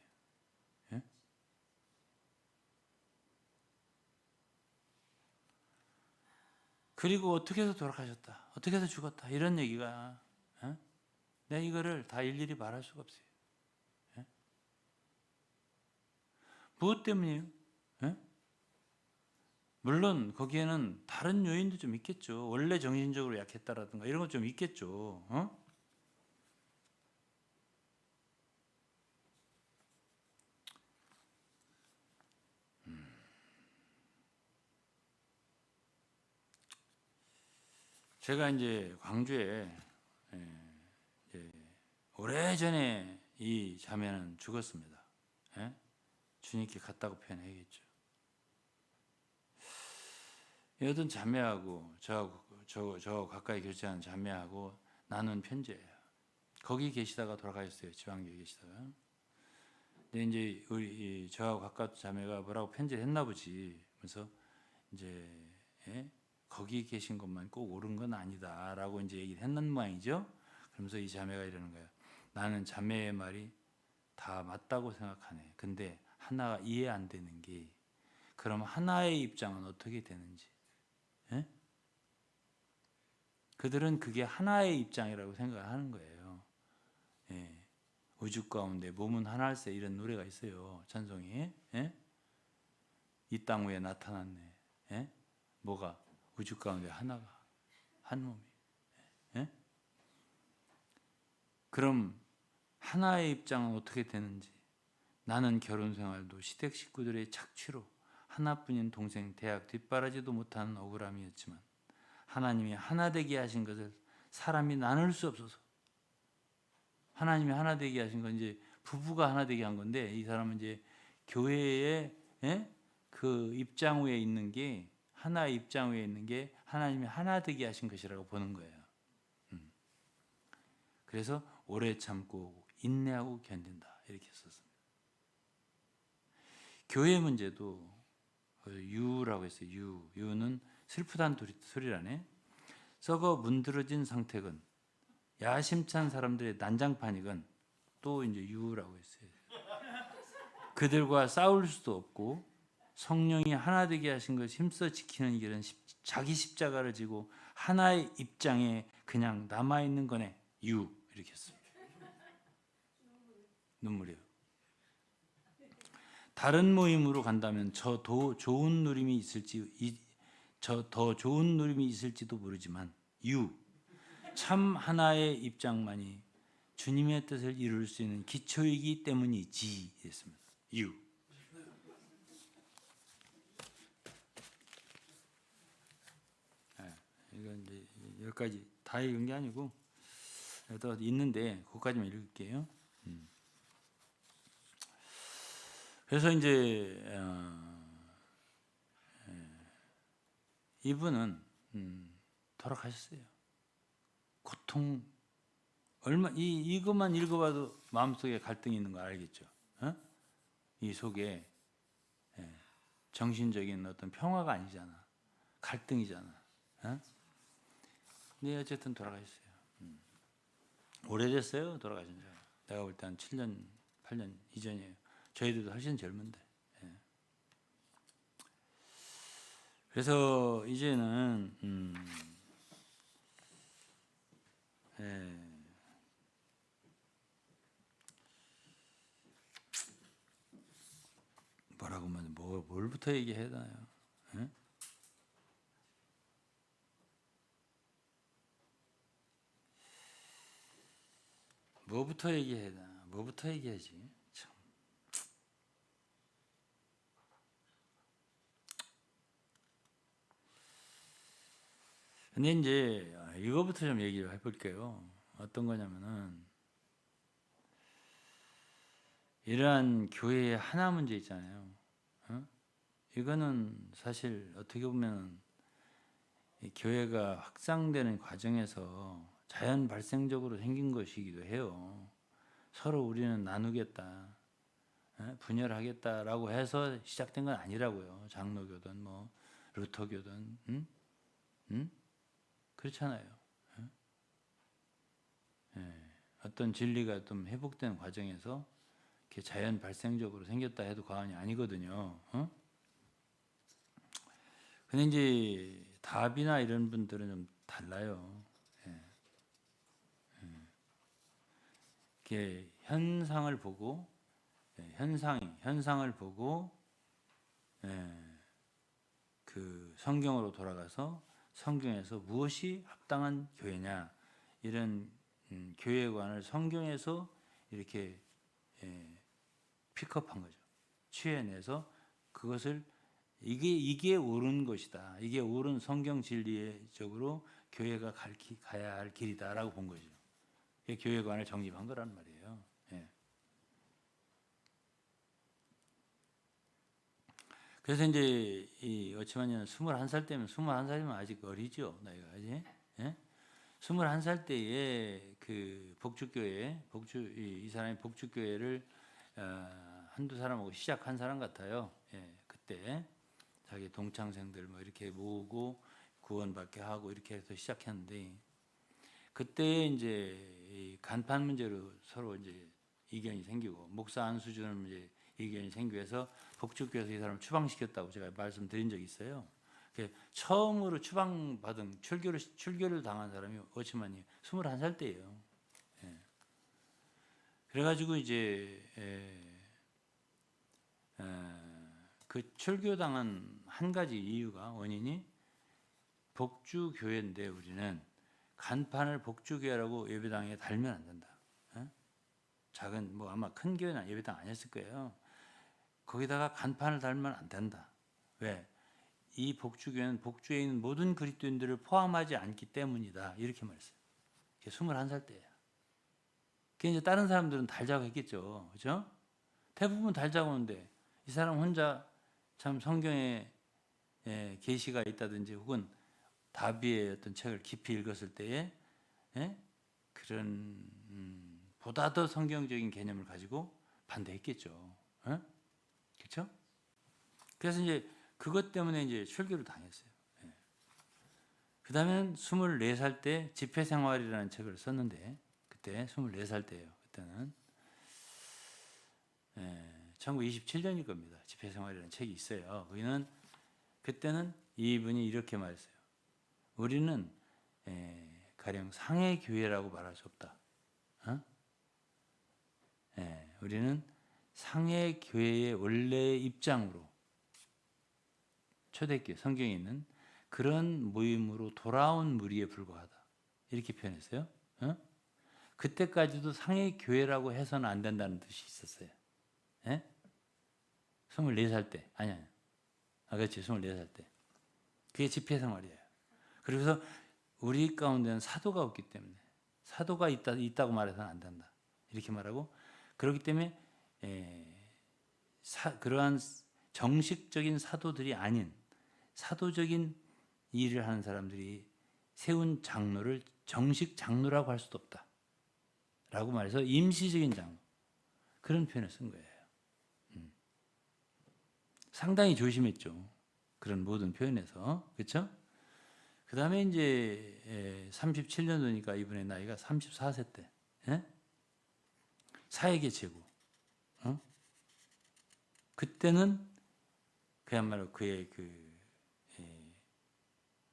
그리고 어떻게 해서 돌아가셨다, 어떻게 해서 죽었다, 이런 얘기가 내가 이거를 다 일일이 말할 수가 없어요. 무엇 때문이에요? 물론 거기에는 다른 요인도 좀 있겠죠. 원래 정신적으로 약했다라든가 이런 것 좀 있겠죠. 제가 이제 광주에 오래전에 이 자매는 죽었습니다. 주님께 갔다고 표현해야겠죠. 어떤 자매하고 저 가까이 교제하는 자매하고 나눈 편지예요. 거기 계시다가 돌아가셨어요. 지방교에 계시다가. 근데 이제 우리 저하고 가까운 자매가 뭐라고 편지를 했나 보지. 그래서 이제 거기 계신 것만 꼭 옳은 건 아니다라고 이제 얘기를 했는 모양이죠. 그러면서 이 자매가 이러는 거예요. 나는 자매의 말이 다 맞다고 생각하네. 근데 하나가 이해 안 되는 게, 그럼 하나의 입장은 어떻게 되는지. 그들은 그게 하나의 입장이라고 생각을 하는 거예요. 우주 가운데 몸은 하나일세, 이런 노래가 있어요. 찬송이. 이 땅 위에 나타났네. 뭐가? 우주 가운데 하나가, 한 몸이. 그럼 하나의 입장은 어떻게 되는지. 나는 결혼 생활도 시댁 식구들의 착취로 하나뿐인 동생 대학 뒷바라지도 못하는 억울함이었지만, 하나님이 하나 되게 하신 것을 사람이 나눌 수 없어서. 하나님이 하나 되게 하신 건 이제 부부가 하나 되게 한 건데, 이 사람은 이제 교회의 그 입장 위에 있는 게, 하나의 입장 위에 있는 게 하나님이 하나 되게 하신 것이라고 보는 거예요. 그래서 오래 참고 인내하고 견딘다, 이렇게 썼습니다. 교회 문제도 유라고 했어요. 유는 슬프단 소리라네. 썩어 문드러진 상태건 야심찬 사람들의 난장판이건 또 이제 유라고 했어요. 그들과 싸울 수도 없고 성령이 하나 되게 하신 것을 힘써 지키는 길은 자기 십자가를 지고 하나의 입장에 그냥 남아 있는 거네. 유, 이렇게 했어요. 눈물이요. 다른 모임으로 간다면 저 더 좋은 누림이 있을지도 모르지만 참 하나의 입장만이 주님의 뜻을 이룰 수 있는 기초이기 때문이지, 했습니다. 이건 이제 여기까지 다 읽은 게 아니고 또 있는데 그것까지만 읽을게요. 그래서 이제 이분은 돌아가셨어요. 고통 이것만 읽어봐도 마음속에 갈등이 있는 거 알겠죠? 이 속에 정신적인 어떤 평화가 아니잖아. 갈등이잖아. 근데 어쨌든 돌아가셨어요. 오래됐어요, 돌아가신 지. 내가 볼 때 한 7년, 8년 이전이에요. 저희들도 훨씬 젊은데. 그래서 이제는 뭐라고 하면 뭘부터 얘기해야 되나요? 뭐부터 얘기해야 되나? 뭐부터 얘기하지? 참. 근데 이제 이거부터 좀 얘기를 해볼게요. 어떤 거냐면은 이러한 교회의 하나 문제 있잖아요. 이거는 사실 어떻게 보면 교회가 확장되는 과정에서 자연 발생적으로 생긴 것이기도 해요. 서로 우리는 나누겠다, 분열하겠다라고 해서 시작된 건 아니라고요. 장로교든 뭐 루터교든, 그렇잖아요. 어떤 진리가 좀 회복되는 과정에서 이렇게 자연 발생적으로 생겼다 해도 과언이 아니거든요. 근데 이제 답이나 이런 분들은 좀 달라요. 이게 현상을 보고 현상을 보고 그 성경으로 돌아가서 성경에서 무엇이 합당한 교회냐 이런 교회관을 성경에서 이렇게 픽업한 거죠. 취해내서 그것을 이게 옳은 것이다. 이게 옳은 성경 진리적으로 교회가 가야 할 길이다라고 본 거죠. 이게 교회관을 정립한 거란 말이에요. 예. 그래서 이제 어찌만요 21살 때면 21살이면 아직 어리죠. 나이가 아직. 예? 21살 때에 그 복주교회 이 사람이 복주교회를 한두 사람하고 시작한 사람 같아요. 예, 그때 자기 동창생들 뭐 이렇게 모으고 구원받게 하고 이렇게 해서 시작했는데 그때 이제 이 간판 문제로 서로 이제 이견이 생기고 목사 안수주는 문제 이견이 생기면서 복주교회에서 이 사람을 추방시켰다고 제가 말씀드린 적이 있어요. 처음으로 추방받은 출교를 당한 사람이 어치만이 21살 때예요. 예. 그래가지고 이제 그 출교당한 한 가지 이유가 원인이 복주교회인데 우리는 간판을 복주교회라고 예배당에 달면 안 된다. 작은 뭐 아마 큰 교회나 예배당 아니었을 거예요. 거기다가 간판을 달면 안 된다. 왜? 이 복주교회는 복주에 있는 모든 그리스도인들을 포함하지 않기 때문이다. 이렇게 말했어요. 21살 때예요. 이제 다른 사람들은 달자고 했겠죠. 그죠? 대부분 달자고 하는데 이 사람 혼자 참 성경에 계시가 있다든지 혹은 다비의 어떤 책을 깊이 읽었을 때에 그런 보다 더 성경적인 개념을 가지고 반대했겠죠. 그렇죠? 그래서 이제 그것 때문에 이제 출교를 당했어요. 그 다음에는 24살 때 집회생활이라는 책을 썼는데 그때 24살 때예요. 그때는 1927년일 겁니다. 집회생활이라는 책이 있어요. 거기는 그때는 이분이 이렇게 말했어요. 우리는 가령 상해교회라고 말할 수 없다. 우리는 상해교회의 원래의 입장으로 초대교회 성경에 있는 그런 모임으로 돌아온 무리에 불과하다. 이렇게 표현했어요. 그때까지도 상해교회라고 해서는 안 된다는 뜻이 있었어요. 24살 때. 아니야. 그렇지. 24살 때. 그게 집회생활이에요. 그래서 우리 가운데는 사도가 없기 때문에 사도가 있다고 말해서는 안 된다. 이렇게 말하고 그렇기 때문에 그러한 정식적인 사도들이 아닌 사도적인 일을 하는 사람들이 세운 장로를 정식 장로라고 할 수도 없다. 라고 말해서 임시적인 장로. 그런 표현을 쓴 거예요. 상당히 조심했죠. 그런 모든 표현에서. 그렇죠? 그 다음에 이제 37년도니까 이분의 나이가 34세 때. 사역의 제국. 그때는 그야말로 그의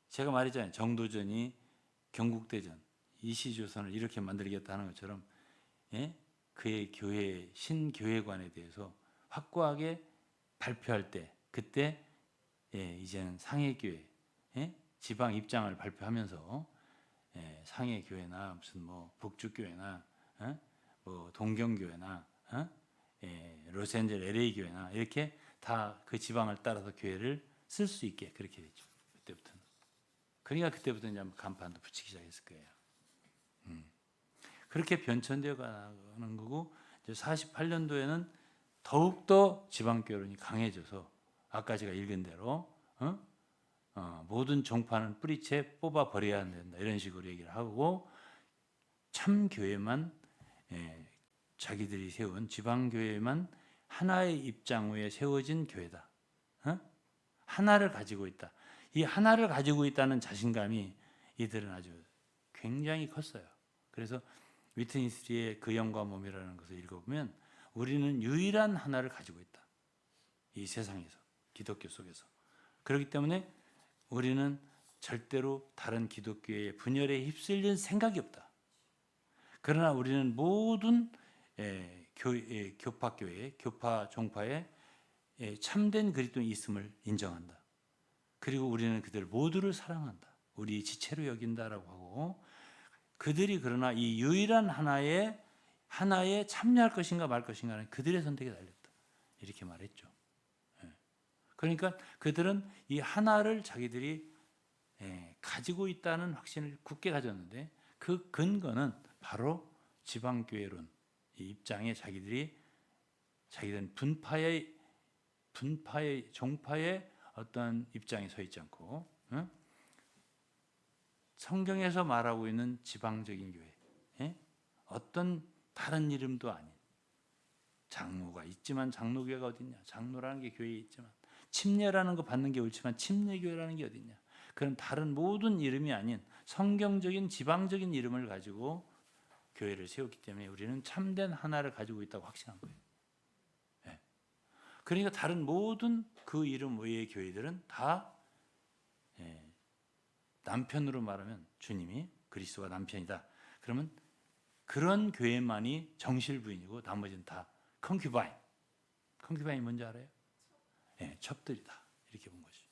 제가 말했잖아요. 정도전이 경국대전, 이시조선을 이렇게 만들겠다 하는 것처럼 그의 교회, 신교회관에 대해서 확고하게 발표할 때 그때 이제는 상해교회, 지방 입장을 발표하면서 상해교회나 무슨 뭐 북주교회나 뭐 동경교회나 로스앤젤 LA 교회나 이렇게 다 그 지방을 따라서 교회를 쓸 수 있게 그렇게 됐죠. 그때부터는. 그러니까 그때부터 이제 간판도 붙이기 시작했을 거예요. 그렇게 변천되어 가는 거고 이제 48년도에는 더욱더 지방교론이 강해져서 아까 제가 읽은 대로 모든 종파는 뿌리채 뽑아 버려야 된다 이런 식으로 얘기를 하고 참 교회만 자기들이 세운 지방교회만 하나의 입장 위에 세워진 교회다. 하나를 가지고 있다. 이 하나를 가지고 있다는 자신감이 이들은 아주 굉장히 컸어요. 그래서 위트니스리의 그 영과 몸이라는 것을 읽어보면 우리는 유일한 하나를 가지고 있다. 이 세상에서 기독교 속에서. 그렇기 때문에 우리는 절대로 다른 기독교의 분열에 휩쓸릴 생각이 없다. 그러나 우리는 모든 교파교회, 교파 종파에 참된 그리스도인이 있음을 인정한다. 그리고 우리는 그들 모두를 사랑한다. 우리 지체로 여긴다라고 하고, 그들이 그러나 이 유일한 하나에 참여할 것인가 말 것인가는 그들의 선택에 달렸다. 이렇게 말했죠. 그러니까 그들은 이 하나를 자기들이 가지고 있다는 확신을 굳게 가졌는데, 그 근거는 바로 지방교회론 이 입장에 자기들은 분파의 종파의 어떤 입장에 서 있지 않고, 성경에서 말하고 있는 지방적인 교회, 어떤 다른 이름도 아닌, 장로가 있지만 장로교회가 어딨냐, 장로라는 게 교회에 있지만, 침례라는 거 받는 게 옳지만 침례교회라는 게 어딨냐, 그런 다른 모든 이름이 아닌 성경적인 지방적인 이름을 가지고 교회를 세웠기 때문에 우리는 참된 하나를 가지고 있다고 확신한 거예요. 그러니까 다른 모든 그 이름 외의 교회들은 다 남편으로 말하면 주님이 그리스도가 남편이다. 그러면 그런 교회만이 정실 부인이고 나머지는 다 컨큐바인. 컨큐바인이 뭔지 알아요? 첩들이다. 이렇게 본 거죠.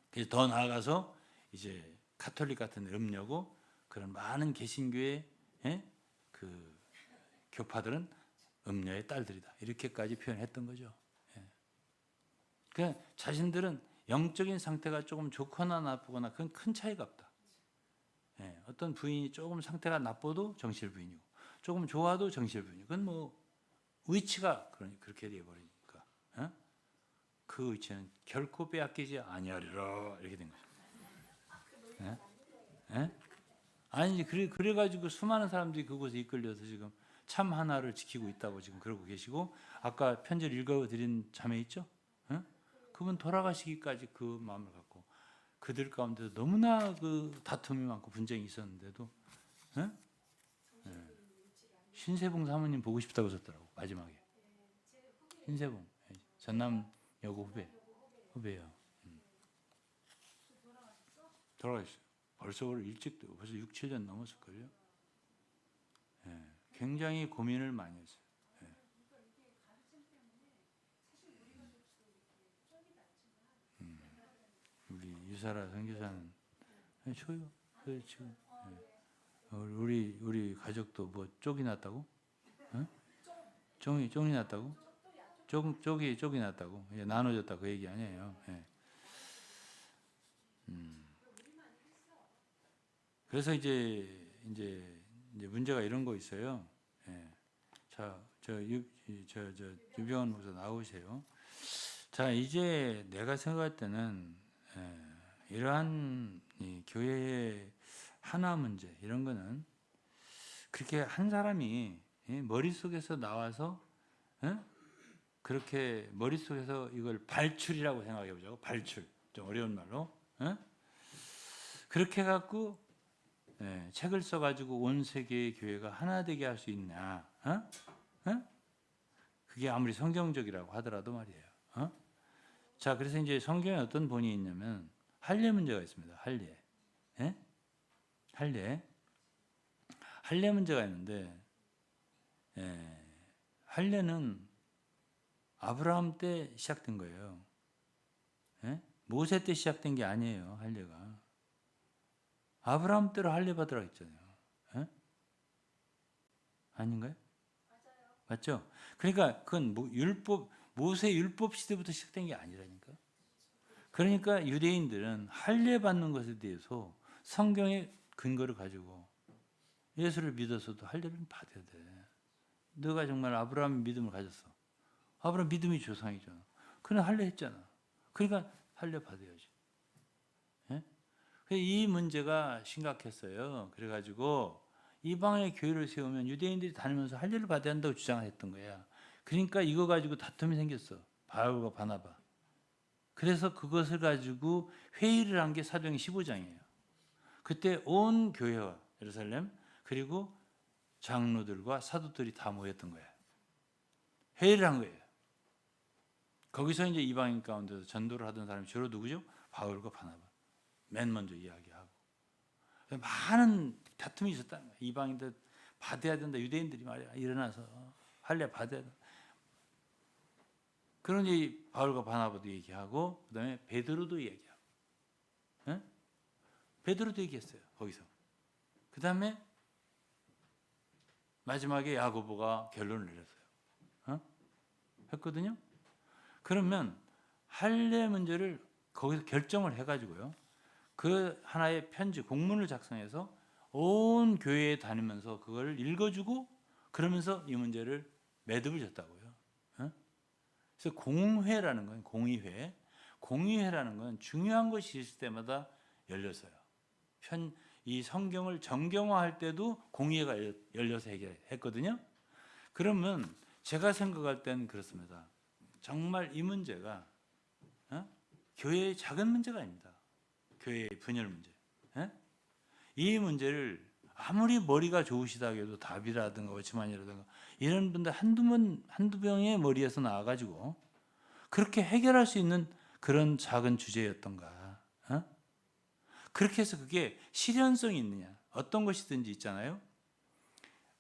그래서 더 나아가서 이제 카톨릭 같은 음녀고 그런 많은 개신교의 그 교파들은 음녀의 딸들이다. 이렇게까지 표현했던 거죠. 그러니까 자신들은 영적인 상태가 조금 좋거나 나쁘거나 그건 큰 차이가 없다. 어떤 부인이 조금 상태가 나빠도 정실 부인이고 조금 좋아도 정실 부인이고, 그건 뭐 위치가 그렇게 되어버리니까 그 위치는 결코 빼앗기지 아니하리라 이렇게 된 거죠. 아니 그래가지고 수많은 사람들이 그곳에 이끌려서 지금 참 하나를 지키고 있다고 지금 그러고 계시고, 아까 편지를 읽어드린 자매 있죠? 그분 돌아가시기까지 그 마음을 갖고 그들 가운데서 너무나 그 다툼이 많고 분쟁이 있었는데도 신세봉 사모님 보고 싶다고 하셨더라고. 마지막에 신세봉 전남 여고 후배예요. 돌아가셨어요. 벌써 일찍 벌써 6, 7년 넘었을걸요. 굉장히 고민을 많이 했어요. 우리 유사라 선교사는 줘요. 지금 우리 가족도 뭐 쪽이 났다고? 쪽이 났다고? 쪽이 났다고? 나눠졌다 그 얘기 아니에요. 그래서 이제 문제가 이런 거 있어요. 자, 유병원 목사 나오세요. 자, 이제 내가 생각할 때는 이러한 이 교회의 하나 문제 이런 거는 그렇게 한 사람이 머릿속에서 나와서 그렇게 머릿속에서 이걸 발출이라고 생각해 보자고. 발출. 좀 어려운 말로. 그렇게 해갖고 책을 써가지고 온 세계의 교회가 하나 되게 할 수 있냐? 그게 아무리 성경적이라고 하더라도 말이에요. 자, 그래서 이제 성경에 어떤 본이 있냐면 할례 문제가 있습니다. 할례. 할례 문제가 있는데, 할례는 아브라함 때 시작된 거예요. 모세 때 시작된 게 아니에요. 할례가 아브라함 때로 할례 받으라 했잖아요. 아닌가요? 맞죠? 그러니까 그건 모세 율법 시대부터 시작된 게 아니라니까. 그러니까 유대인들은 할례 받는 것에 대해서 성경의 근거를 가지고 예수를 믿어서도 할례를 받아야 돼. 너가 정말 아브라함 믿음을 가졌어. 아브라함 믿음이 조상이잖아. 그는 할례 했잖아. 그러니까 할례 받아야지. 이 문제가 심각했어요. 그래가지고 이방의 교회를 세우면 유대인들이 다니면서 할례를 받아야 한다고 주장을 했던 거야. 그러니까 이거 가지고 다툼이 생겼어. 바울과 바나바. 그래서 그것을 가지고 회의를 한 게 사도행전 15장이에요. 그때 온 교회와 예루살렘 그리고 장로들과 사도들이 다 모였던 거예요. 회의를 한 거예요. 거기서 이제 이방인 가운데서 전도를 하던 사람이 주로 누구죠? 바울과 바나바 맨 먼저 이야기하고 많은 다툼이 있었다는 거예요. 이방인들 받아야 된다. 유대인들이 말이야 일어나서 할례 받아야 된다. 그러니 바울과 바나바도 얘기하고 그다음에 베드로도 얘기하고, 예? 베드로도 얘기했어요. 거기서. 그다음에 마지막에 야고보가 결론을 내렸어요. 했거든요. 그러면 할례 문제를 거기서 결정을 해가지고요. 그 하나의 편지, 공문을 작성해서 온 교회에 다니면서 그걸 읽어주고 그러면서 이 문제를 매듭을 졌다고요. 그래서 공회라는 건 공의회라는 건 중요한 것이 있을 때마다 열렸어요. 이 성경을 정경화할 때도 공의회가 열려서 했거든요. 그러면 제가 생각할 때는 그렇습니다. 정말 이 문제가 교회의 작은 문제가 아닙니다. 교회의 분열 문제. 이 문제를 아무리 머리가 좋으시다고 해도 답이라든가 워치만이라든가 이런 분들 한두 명의 머리에서 나와가지고 그렇게 해결할 수 있는 그런 작은 주제였던가. 그렇게 해서 그게 실현성이 있느냐. 어떤 것이든지 있잖아요.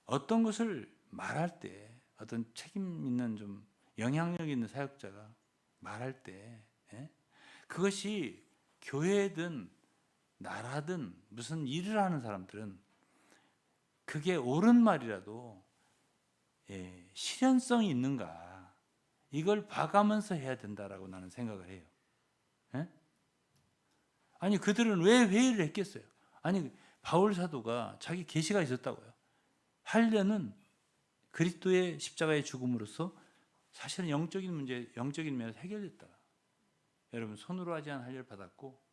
어떤 것을 말할 때 어떤 책임 있는 좀 영향력 있는 사역자가 말할 때 그것이 교회든 나라든 무슨 일을 하는 사람들은 그게 옳은 말이라도 실현성이 있는가 이걸 봐가면서 해야 된다라고 나는 생각을 해요. 아니 그들은 왜 회의를 했겠어요? 아니 바울 사도가 자기 계시가 있었다고요. 할례는 그리스도의 십자가의 죽음으로써 사실은 영적인 문제, 영적인 면에서 해결됐다. 여러분 손으로 하지 않은 할례를 받았고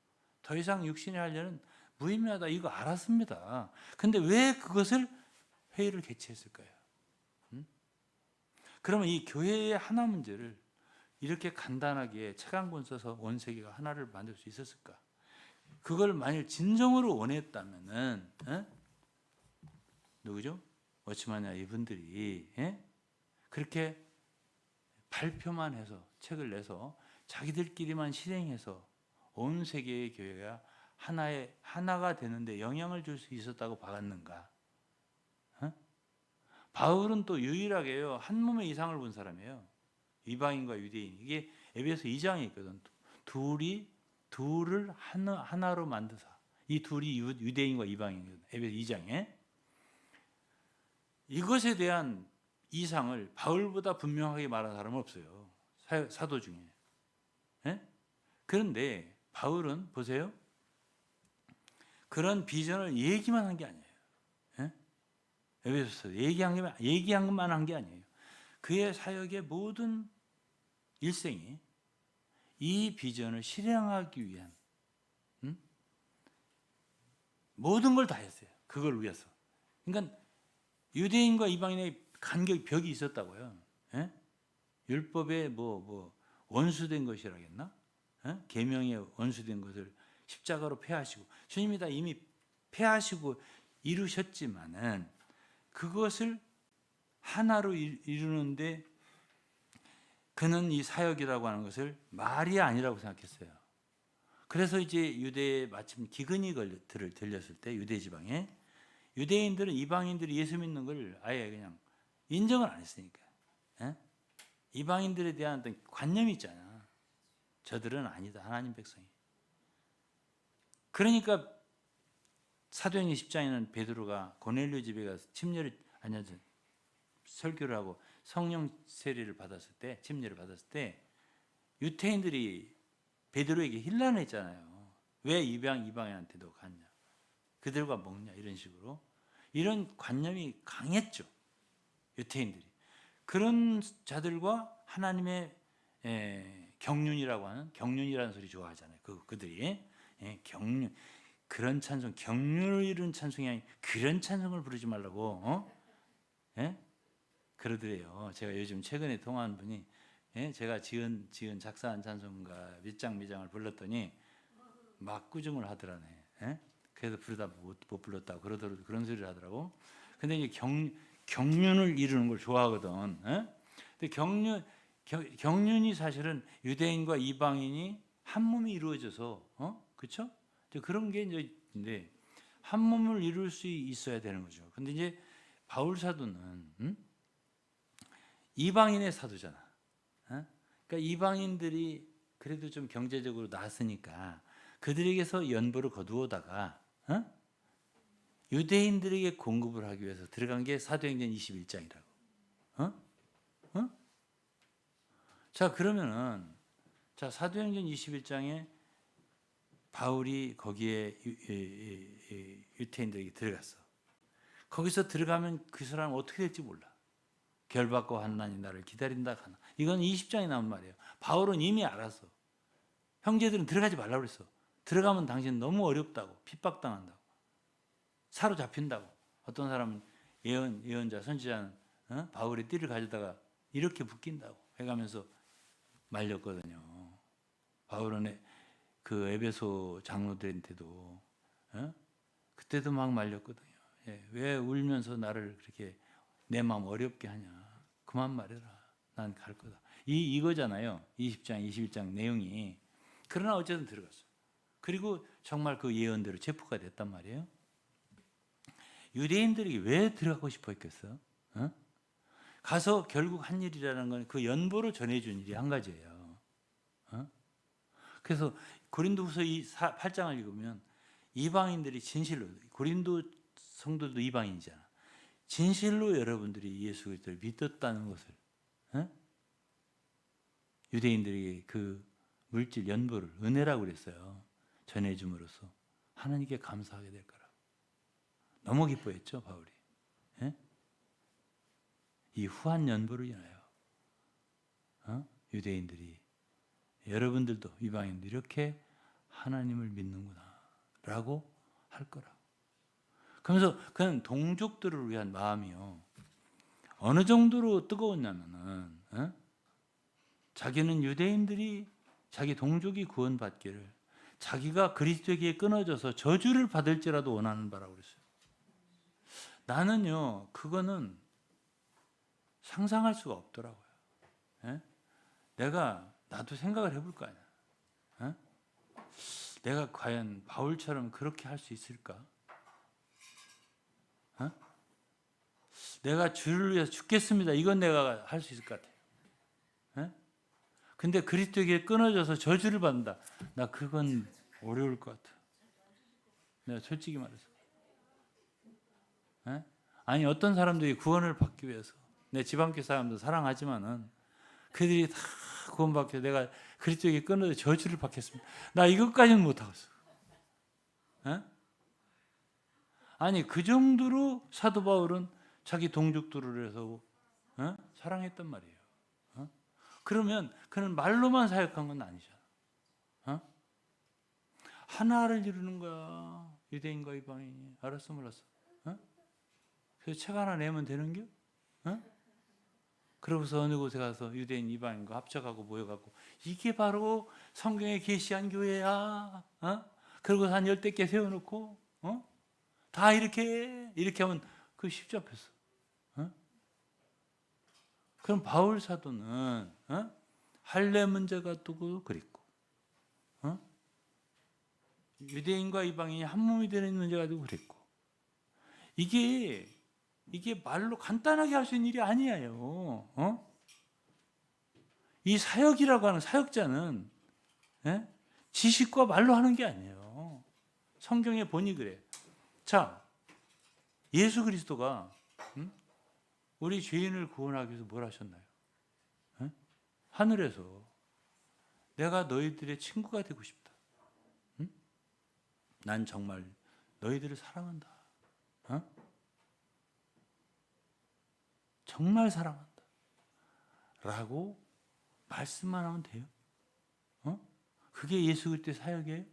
더 이상 육신의 할례는 무의미하다 이거 알았습니다. 근데 왜 그것을 회의를 개최했을까요? 그러면 이 교회의 하나 문제를 이렇게 간단하게 책 한 권 써서 온 세계가 하나를 만들 수 있었을까? 그걸 만일 진정으로 원했다면은 누구죠? 워치만이나 이분들이 그렇게 발표만 해서 책을 내서 자기들끼리만 실행해서 온 세계의 교회가 하나가 되는데 영향을 줄 수 있었다고 박았는가? 바울은 또 유일하게요 한 몸의 이상을 본 사람이에요. 이방인과 유대인. 이게 에베소 2장에 있거든. 둘을 하나로 만드사. 이 둘이 유대인과 이방인이거든. 에베소 2장에. 이것에 대한 이상을 바울보다 분명하게 말한 사람은 없어요. 사도 중에. 그런데 바울은 보세요. 그런 비전을 얘기만 한 게 아니에요. 에베소서 얘기한 것만 한 게 아니에요. 그의 사역의 모든 일생이 이 비전을 실행하기 위한 모든 걸 다 했어요. 그걸 위해서. 그러니까 유대인과 이방인의 간격 벽이 있었다고요. 율법에 원수된 것이라겠나? 계명에 원수된 것을 십자가로 폐하시고 주님이 다 이미 폐하시고 이루셨지만은 그것을 하나로 이루는데 그는 이 사역이라고 하는 것을 말이 아니라고 생각했어요. 그래서 이제 유대에 마침 기근이 들렸을 때 유대 지방에 유대인들은 이방인들이 예수 믿는 걸 아예 그냥 인정을 안 했으니까. 이방인들에 대한 어떤 관념이 있잖아. 저들은 아니다. 하나님 백성이. 그러니까 사도행전 10장에는 베드로가 고넬료 집에 가서 설교를 하고 성령 세례를 받았을 때, 침례를 받았을 때 유태인들이 베드로에게 힐난을 했잖아요. 왜 이방인한테도 갔냐? 그들과 먹냐? 이런 식으로. 이런 관념이 강했죠. 유태인들이. 그런 자들과 하나님의 경륜이라고 하는 경륜이라는 소리 좋아하잖아요. 그들이 경륜 그런 찬송 경륜을 이룬 찬송이 아니 그런 찬송을 부르지 말라고 그러더래요. 제가 요즘 최근에 통화한 분이 제가 지은 작사한 찬송가 몇 장을 불렀더니 막 꾸중을 하더라네. 그래서 부르다 못 불렀다고 그러더라도 그런 소리를 하더라고. 근데 이제 경륜을 이루는 걸 좋아하거든. 근데 경륜이 사실은 유대인과 이방인이 한 몸이 이루어져서 그렇죠? 그런 게 이제 근데 한 몸을 이룰 수 있어야 되는 거죠. 근데 이제 바울 사도는 이방인의 사도잖아. 그러니까 이방인들이 그래도 좀 경제적으로 나았으니까 그들에게서 연보를 거두어다가 유대인들에게 공급을 하기 위해서 들어간 게 사도행전 21장이라고. 자, 그러면은 사도행전 21장에 바울이 거기에 유태인들에게 들어갔어. 거기서 들어가면 그 사람은 어떻게 될지 몰라. 결박과 환난이 나를 기다린다 하나. 이건 20장에 나온 말이에요. 바울은 이미 알았어. 형제들은 들어가지 말라고 그랬어. 들어가면 당신 너무 어렵다고, 핍박당한다고, 사로잡힌다고. 어떤 사람은 예언자, 선지자는 바울의 띠를 가져다가 이렇게 묶인다고 해가면서 말렸거든요. 바울은 그 에베소 장로들한테도 그때도 막 말렸거든요. 왜 울면서 나를 그렇게 내 마음 어렵게 하냐. 그만 말해라. 난 갈 거다. 이거잖아요. 20장, 21장 내용이. 그러나 어쨌든 들어갔어요. 그리고 정말 그 예언대로 체포가 됐단 말이에요. 유대인들이 왜 들어가고 싶어 했겠어? 가서 결국 한 일이라는 건 그 연보를 전해준 일이 한 가지예요. 그래서 고린도후서 8장을 읽으면 이방인들이 진실로, 고린도 성도도 이방인이잖아. 진실로 여러분들이 예수 그리스도를 믿었다는 것을 유대인들에게 그 물질 연보를 은혜라고 그랬어요. 전해줌으로써 하나님께 감사하게 될 거라고. 너무 기뻐했죠, 바울이. 이 후한 연보를 인하여 유대인들이, 여러분들도 이방인도 이렇게 하나님을 믿는구나 라고 할 거라고. 그러면서 그는 동족들을 위한 마음이요, 어느 정도로 뜨거웠냐면은 자기는 유대인들이, 자기 동족이 구원받기를 자기가 그리스도에게 끊어져서 저주를 받을지라도 원하는 바라고 그랬어요. 나는요, 그거는 상상할 수가 없더라고요. 나도 생각을 해볼 거 아니야. 내가 과연 바울처럼 그렇게 할 수 있을까? 내가 주를 위해서 죽겠습니다. 이건 내가 할 수 있을 것 같아요. 근데 그리스도에게 끊어져서 저주를 받는다. 나 그건 어려울 것 같아. 내가 솔직히 말해서. 아니, 어떤 사람들이 구원을 받기 위해서, 내 지방교 사람도 사랑하지만은 그들이 다 구원받기 위해서 내가 그리스도에게 끊어져 저주를 받겠습니다. 나 이것까지는 못하겠어. 아니, 그 정도로 사도 바울은 자기 동족들을 해서 사랑했단 말이에요. 그러면 그는 말로만 사역한 건 아니잖아. 하나를 이루는 거야. 유대인과 이방인이. 알았어, 몰랐어? 그래서 책 하나 내면 되는겨? 그러고서 어느 곳에 가서 유대인, 이방인과 합쳐가고 모여가고, 이게 바로 성경에 계시한 교회야. 그러고서 한 10개 세워놓고 다 이렇게 하면 그거 쉽지 않겠어. 그럼 바울 사도는 할례 문제가 또 그랬고, 유대인과 이방인이 한 몸이 되는 문제가 또 그랬고, 이게 말로 간단하게 할 수 있는 일이 아니에요. 이 사역이라고 하는 사역자는 지식과 말로 하는 게 아니에요. 성경에 보니 그래. 자, 예수 그리스도가 우리 죄인을 구원하기 위해서 뭘 하셨나요? 하늘에서 내가 너희들의 친구가 되고 싶다. 난 정말 너희들을 사랑한다. 정말 사랑한다. 라고 말씀만 하면 돼요? 그게 예수 그리스도의 사역이에요?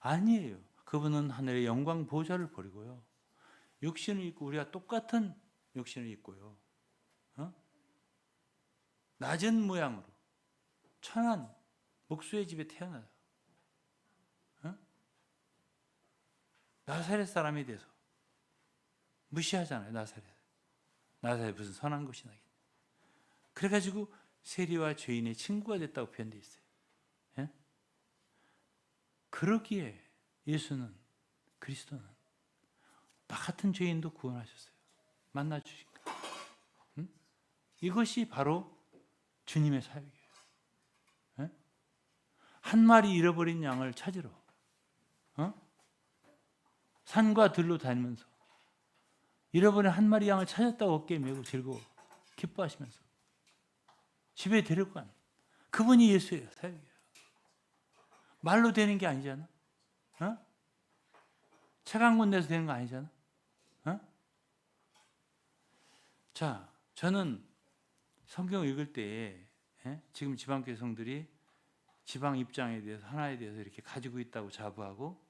아니에요. 그분은 하늘의 영광 보좌를 버리고요, 육신을 입고, 우리가 똑같은 육신을 입고요, 낮은 모양으로 천한 목수의 집에 태어나요. 나사렛 사람이 돼서 무시하잖아요. 나사렛 무슨 선한 것이 나겠냐. 그래가지고 세리와 죄인의 친구가 됐다고 표현되어 있어요. 그러기에 예수는, 그리스도는 나 같은 죄인도 구원하셨어요. 만나주신 거예요. 응? 이것이 바로 주님의 사역이에요. 응? 한 마리 잃어버린 양을 찾으러 산과 들로 다니면서 잃어버린 한 마리 양을 찾았다고 어깨에 메고 즐거워 기뻐하시면서 집에 데리고 간 그분이 예수예요. 사역이에요. 말로 되는 게 아니잖아. 책 한 권 내서 되는 거 아니잖아. 자, 저는 성경 읽을 때 지금 지방교회 성들이 지방 입장에 대해서 하나에 대해서 이렇게 가지고 있다고 자부하고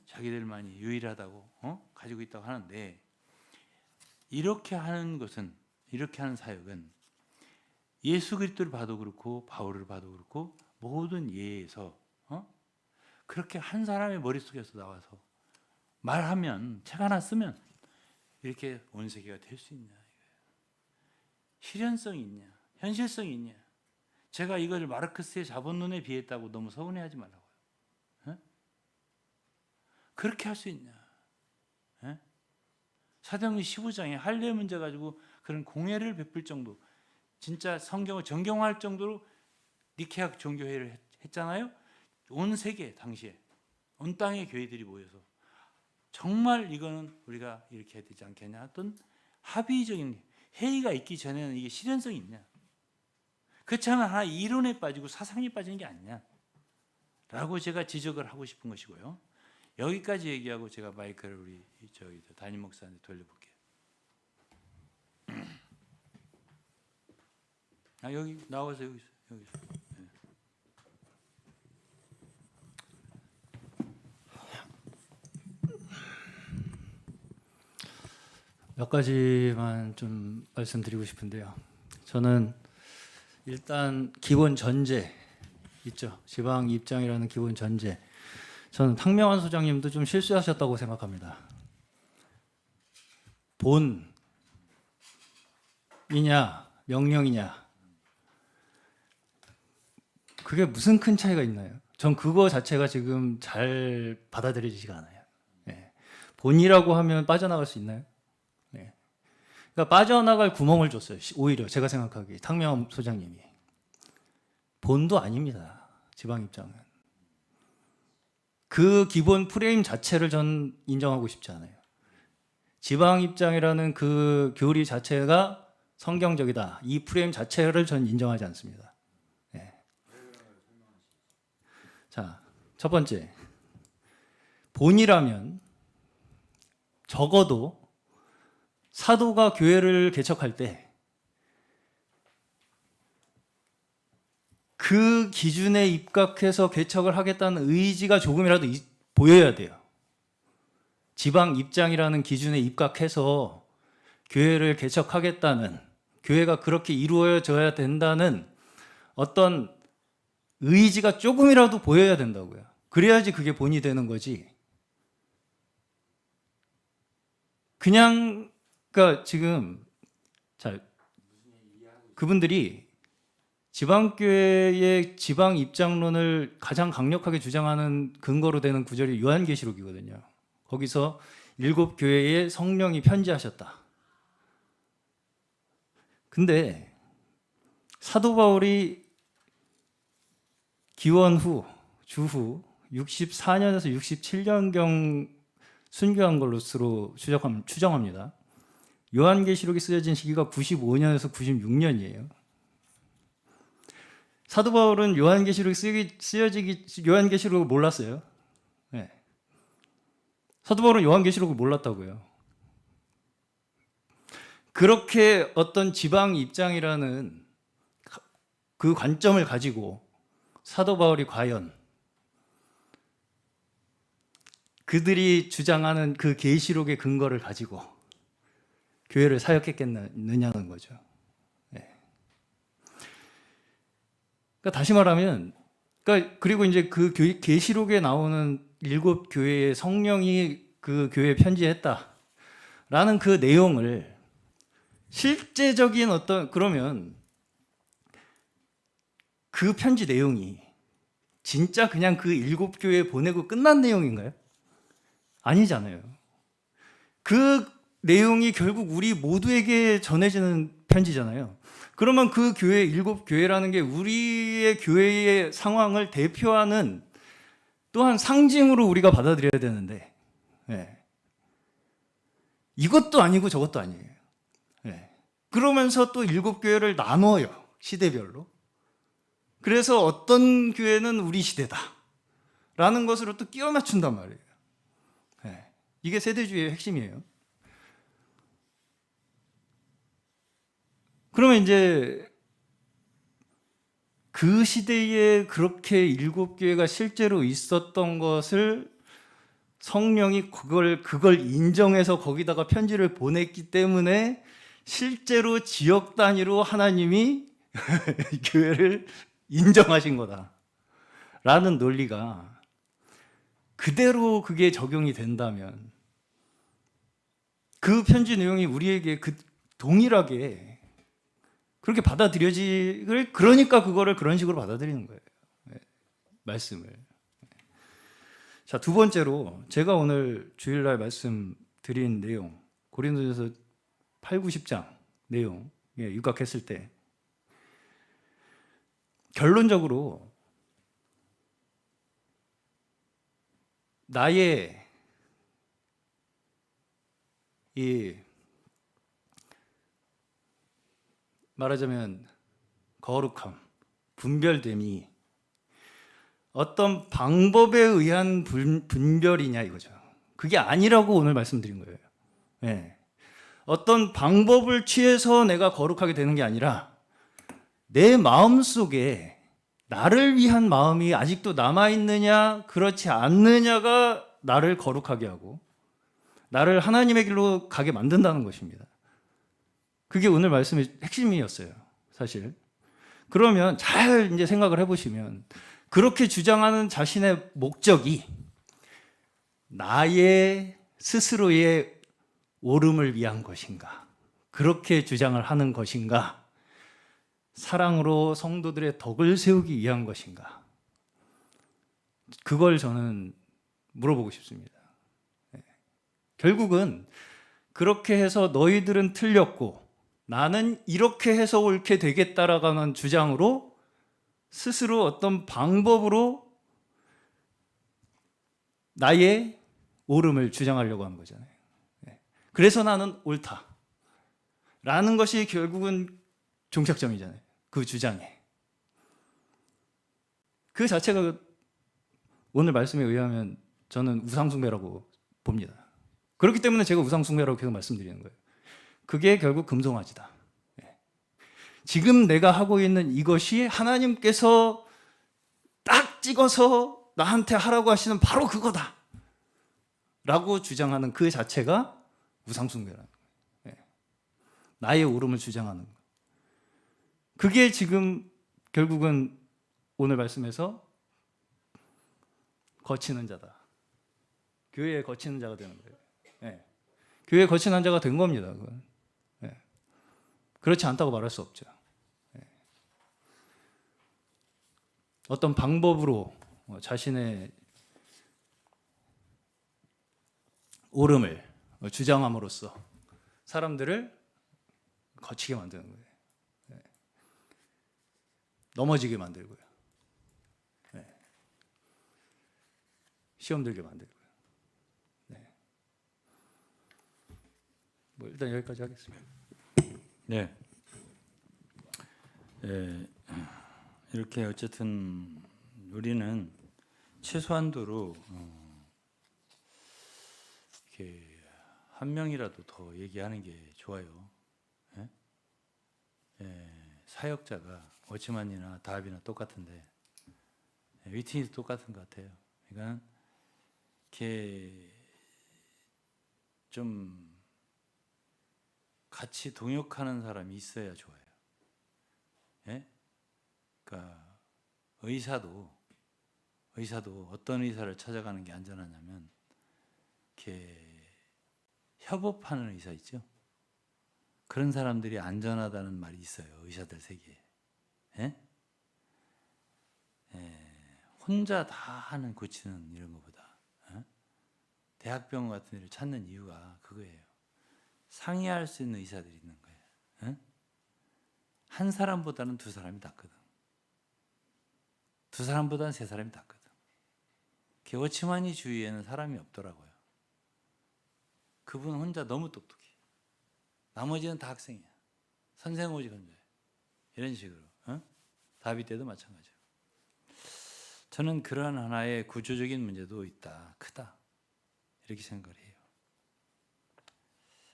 자기들만이 유일하다고 가지고 있다고 하는데, 이렇게 하는 것은, 이렇게 하는 사역은 예수 그리스도를 봐도 그렇고 바울을 봐도 그렇고 모든 예에서 그렇게 한 사람의 머릿속에서 나와서 말하면, 책 하나 쓰면 이렇게 온 세계가 될 수 있냐, 실현성이 있냐, 현실성이 있냐. 제가 이걸 마르크스의 자본론에 비했다고 너무 서운해하지 말라고요. 그렇게 할 수 있냐. 사도행전 15장에 할례 문제 가지고 그런 공회를 베풀 정도, 진짜 성경을 정경화할 정도로 니케아 종교회의를 했잖아요. 온 세계 당시에 온 땅의 교회들이 모여서 정말 이거는 우리가 이렇게 해야 되지 않겠냐 했던 합의적인 회의가 있기 전에는 이게 실현성이 있냐. 그렇지 않으면 하나 이론에 빠지고 사상에 빠지는 게 아니냐 라고 제가 지적을 하고 싶은 것이고요. 여기까지 얘기하고 제가 마이크를 우리 담임 목사한테 돌려볼게요. 여기 나와서 여기 있어요. 네. 몇 가지만 좀 말씀드리고 싶은데요. 저는 일단 기본 전제 있죠. 지방 입장이라는 기본 전제. 저는 탕명환 소장님도 좀 실수하셨다고 생각합니다. 본이냐 명령이냐, 그게 무슨 큰 차이가 있나요? 전 그거 자체가 지금 잘 받아들여지지가 않아요. 네. 본이라고 하면 빠져나갈 수 있나요? 네. 그러니까 빠져나갈 구멍을 줬어요. 오히려 제가 생각하기에 탕명환 소장님이. 본도 아닙니다. 지방 입장은. 그 기본 프레임 자체를 전 인정하고 싶지 않아요. 지방 입장이라는 그 교리 자체가 성경적이다, 이 프레임 자체를 전 인정하지 않습니다. 네. 자, 첫 번째, 본이라면 적어도 사도가 교회를 개척할 때 그 기준에 입각해서 개척을 하겠다는 의지가 조금이라도 보여야 돼요. 지방 입장이라는 기준에 입각해서 교회를 개척하겠다는, 교회가 그렇게 이루어져야 된다는 어떤 의지가 조금이라도 보여야 된다고요. 그래야지 그게 본이 되는 거지. 그냥, 그러니까 지금 그분들이 지방교회의 지방 입장론을 가장 강력하게 주장하는 근거로 되는 구절이 요한계시록이거든요. 거기서 7교회에 성령이 편지하셨다. 근데 사도 바울이 기원 후, 주후 64년에서 67년경 순교한 걸로스로 추정합니다. 요한계시록이 쓰여진 시기가 95년에서 96년이에요. 사도 바울은 요한계시록이 요한계시록을 몰랐어요. 네. 사도 바울은 요한계시록을 몰랐다고요. 그렇게 어떤 지방 입장이라는 그 관점을 가지고 사도 바울이 과연 그들이 주장하는 그 계시록의 근거를 가지고 교회를 사역했겠느냐는 거죠. 그러니까 다시 말하면, 그리고 이제 그 계시록에 나오는 7교회의 성령이 그 교회에 편지했다라는 그 내용을 실제적인 그러면 그 편지 내용이 진짜 그냥 그 7교회 보내고 끝난 내용인가요? 아니잖아요. 그 내용이 결국 우리 모두에게 전해지는 편지잖아요. 그러면 그 교회, 7교회라는 게 우리의 교회의 상황을 대표하는 또한 상징으로 우리가 받아들여야 되는데, 예. 이것도 아니고 저것도 아니에요. 예. 그러면서 또 7교회를 나눠요. 시대별로. 그래서 어떤 교회는 우리 시대다 라는 것으로 또 끼워 맞춘단 말이에요. 예. 이게 세대주의의 핵심이에요. 그러면 이제 그 시대에 그렇게 7교회가 실제로 있었던 것을 성령이 그걸 인정해서 거기다가 편지를 보냈기 때문에 실제로 지역 단위로 하나님이 교회를 인정하신 거다 라는 논리가 그대로 그게 적용이 된다면 그 편지 내용이 우리에게 동일하게 그렇게 받아들여지길, 그러니까 그거를 그런 식으로 받아들이는 거예요. 말씀을. 자, 두 번째로 제가 오늘 주일날 말씀드린 내용, 고린도전서 8, 9, 10장 내용 육각했을 때 결론적으로 나의 이 말하자면 거룩함, 분별됨이 어떤 방법에 의한 분별이냐 이거죠. 그게 아니라고 오늘 말씀드린 거예요. 네. 어떤 방법을 취해서 내가 거룩하게 되는 게 아니라 내 마음속에 나를 위한 마음이 아직도 남아있느냐 그렇지 않느냐가 나를 거룩하게 하고 나를 하나님의 길로 가게 만든다는 것입니다. 그게 오늘 말씀의 핵심이었어요, 사실. 그러면 잘 이제 생각을 해보시면 그렇게 주장하는 자신의 목적이 나의 스스로의 옳음을 위한 것인가? 그렇게 주장을 하는 것인가? 사랑으로 성도들의 덕을 세우기 위한 것인가? 그걸 저는 물어보고 싶습니다. 결국은 그렇게 해서 너희들은 틀렸고 나는 이렇게 해서 옳게 되겠다라는 주장으로 스스로 어떤 방법으로 나의 옳음을 주장하려고 하는 거잖아요. 그래서 나는 옳다라는 것이 결국은 종착점이잖아요. 그 주장에. 그 자체가 오늘 말씀에 의하면 저는 우상숭배라고 봅니다. 그렇기 때문에 제가 우상숭배라고 계속 말씀드리는 거예요. 그게 결국 금송아지다. 지금 내가 하고 있는 이것이 하나님께서 딱 찍어서 나한테 하라고 하시는 바로 그거다 라고 주장하는 그 자체가 우상숭배라는 거예요. 나의 옳음을 주장하는 거. 그게 지금 결국은 오늘 말씀에서 거치는 자다. 교회에 거치는 자가 되는 거예요. 교회에 거치는 자가 된 겁니다. 그건. 그렇지 않다고 말할 수 없죠. 어떤 방법으로 자신의 옳음을 주장함으로써 사람들을 거치게 만드는 거예요. 넘어지게 만들고요. 시험 들게 만들고요. 뭐 일단 여기까지 하겠습니다. 네. 이렇게 어쨌든 우리는 최소한도로 이렇게 한 명이라도 더 얘기하는 게 좋아요. 사역자가 워치만이나 다합이나 똑같은데 위팅이 똑같은 것 같아요. 그러니까 이렇게 좀 같이 동역하는 사람이 있어야 좋아요. 그러니까 의사도 어떤 의사를 찾아가는 게 안전하냐면 이렇게 협업하는 의사 있죠. 그런 사람들이 안전하다는 말이 있어요. 의사들 세계에. 혼자 다 하는 고치는 이런 것보다 대학병원 같은 데를 찾는 이유가 그거예요. 상의할 수 있는 의사들이 있는 거예요. 한 사람보다는 두 사람이 낫거든. 두 사람보다는 세 사람이 낫거든. 워치만이 주위에는 사람이 없더라고요. 그분 혼자 너무 똑똑해. 나머지는 다 학생이야. 선생 오직 혼자야. 이런 식으로. 다비 때도 마찬가지로. 저는 그러한 하나의 구조적인 문제도 있다. 크다. 이렇게 생각을 해요.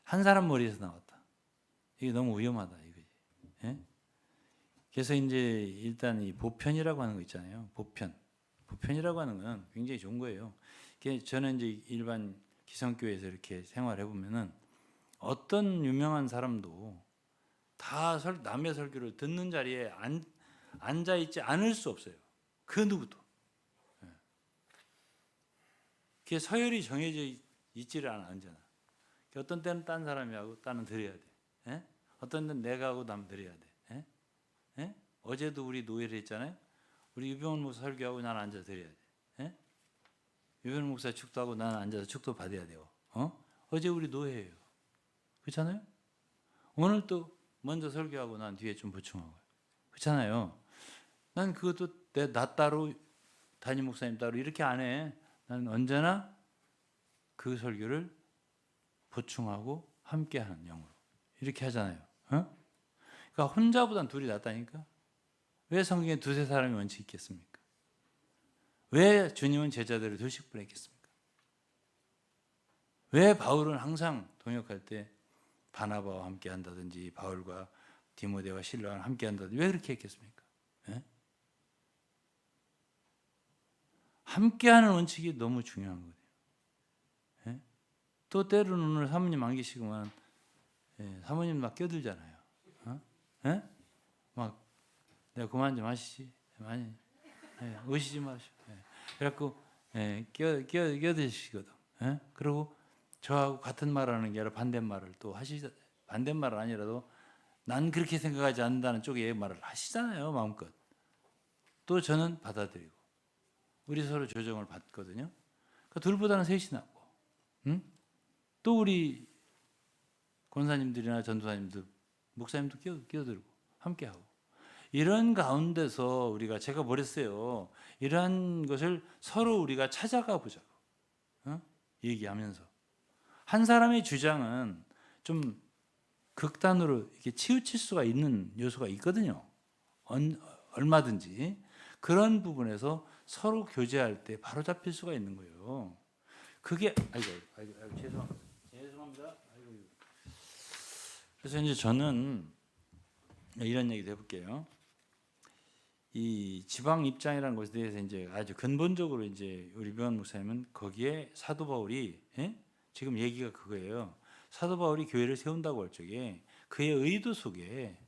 한 사람 머리에서 나왔다. 이게 너무 위험하다 이거지. 예? 그래서 이제 일단 이 보편이라고 하는 거 있잖아요. 보편이라고 하는 건 굉장히 좋은 거예요. 저는 이제 일반 기성교회에서 이렇게 생활해 보면은 어떤 유명한 사람도 다 남의 설교를 듣는 자리에 앉아 있지 않을 수 없어요. 그 누구도. 그게 서열이 정해져 있지를 않잖아. 어떤 때는 딴 사람이 하고 딴은 들어야 돼. 예? 어떤 때는 내가 하고 남 들어야 돼. 예? 예? 어제도 우리 노예를 했잖아요. 우리 유병원 목사 설교하고 나는 앉아서 들어야 돼. 예? 유병원 목사 축도하고 나는 앉아서 축도 받아야 돼요. 어제 우리 노예예요. 그렇잖아요? 오늘 또 먼저 설교하고 난 뒤에 좀 보충하고. 그렇잖아요. 난 그것도 나 따로 담임 목사님 따로 이렇게 안 해. 나는 언제나 그 설교를 보충하고 함께하는 영으로 이렇게 하잖아요. 그러니까 혼자보단 둘이 낫다니까. 왜 성경에 두세 사람이 원칙 있겠습니까? 왜 주님은 제자들을 둘씩 보냈겠습니까? 왜 바울은 항상 동역할 때 바나바와 함께 한다든지 바울과 디모데와 실라와 함께 한다든지 왜 그렇게 했겠습니까? 예? 함께하는 원칙이 너무 중요한 거예요. 예? 또 때로는 오늘 사모님 안 계시구만. 사모님 막 껴들잖아요. 예? 막 내가 그만 좀 하시지. 많이 오시지 마시고. 그래갖고 껴드시거든. 그리고 저하고 같은 말하는 게 아니라 반대말을 또 반대말은 아니라도 난 그렇게 생각하지 않는다는 쪽에 말을 하시잖아요. 마음껏. 또 저는 받아들이고 우리 서로 조정을 받거든요. 그러니까 둘보다는 셋이 낫고 또 우리 권사님들이나 전도사님들 목사님도 끼어들고 함께하고 이런 가운데서 우리가 제가 뭐랬어요. 이러한 것을 서로 우리가 찾아가 보자고 얘기하면서 한 사람의 주장은 좀 극단으로 이렇게 치우칠 수가 있는 요소가 있거든요. 얼마든지 그런 부분에서 서로 교제할 때 바로 잡힐 수가 있는 거예요. 그게 아이고 죄송합니다. 그래서 이제 저는 이런 얘기도 해볼게요. 이 지방 입장이라는 것에 대해서 이제 아주 근본적으로 이제 우리 병원 목사님은 거기에 사도 바울이 지금 얘기가 그거예요. 사도 바울이 교회를 세운다고 할 적에 그의 의도 속에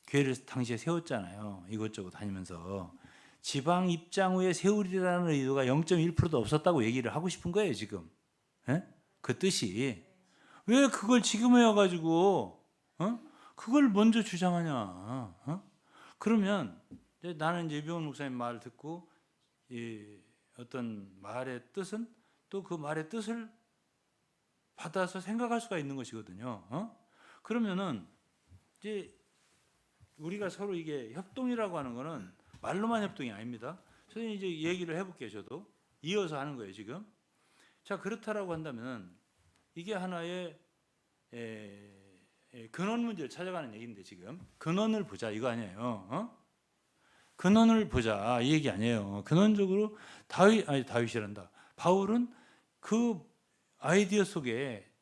교회를 당시에 세웠잖아요. 이것저것 다니면서 지방 입장 후에 세우리라는 의도가 0.1%도 없었다고 얘기를 하고 싶은 거예요. 지금 그 뜻이 왜 그걸 지금 해와가지고 그걸 먼저 주장하냐? 그러면 나는 이제 이병헌 목사님 말 듣고 어떤 말의 뜻은 또 그 말의 뜻을 받아서 생각할 수가 있는 것이거든요. 그러면은 이제 우리가 서로 이게 협동이라고 하는 거는 말로만 협동이 아닙니다. 선생님 이제 얘기를 해볼게요. 저도 이어서 하는 거예요 지금. 자 그렇다라고 한다면 이게 하나의 근원 문제를 찾아가는 얘기인데 지금 근원을 보자 이거 아니에요. 근원을 보자 이 얘기 아니에요. 근원적으로 다윗이란다. 바울은 그 아이디어 속에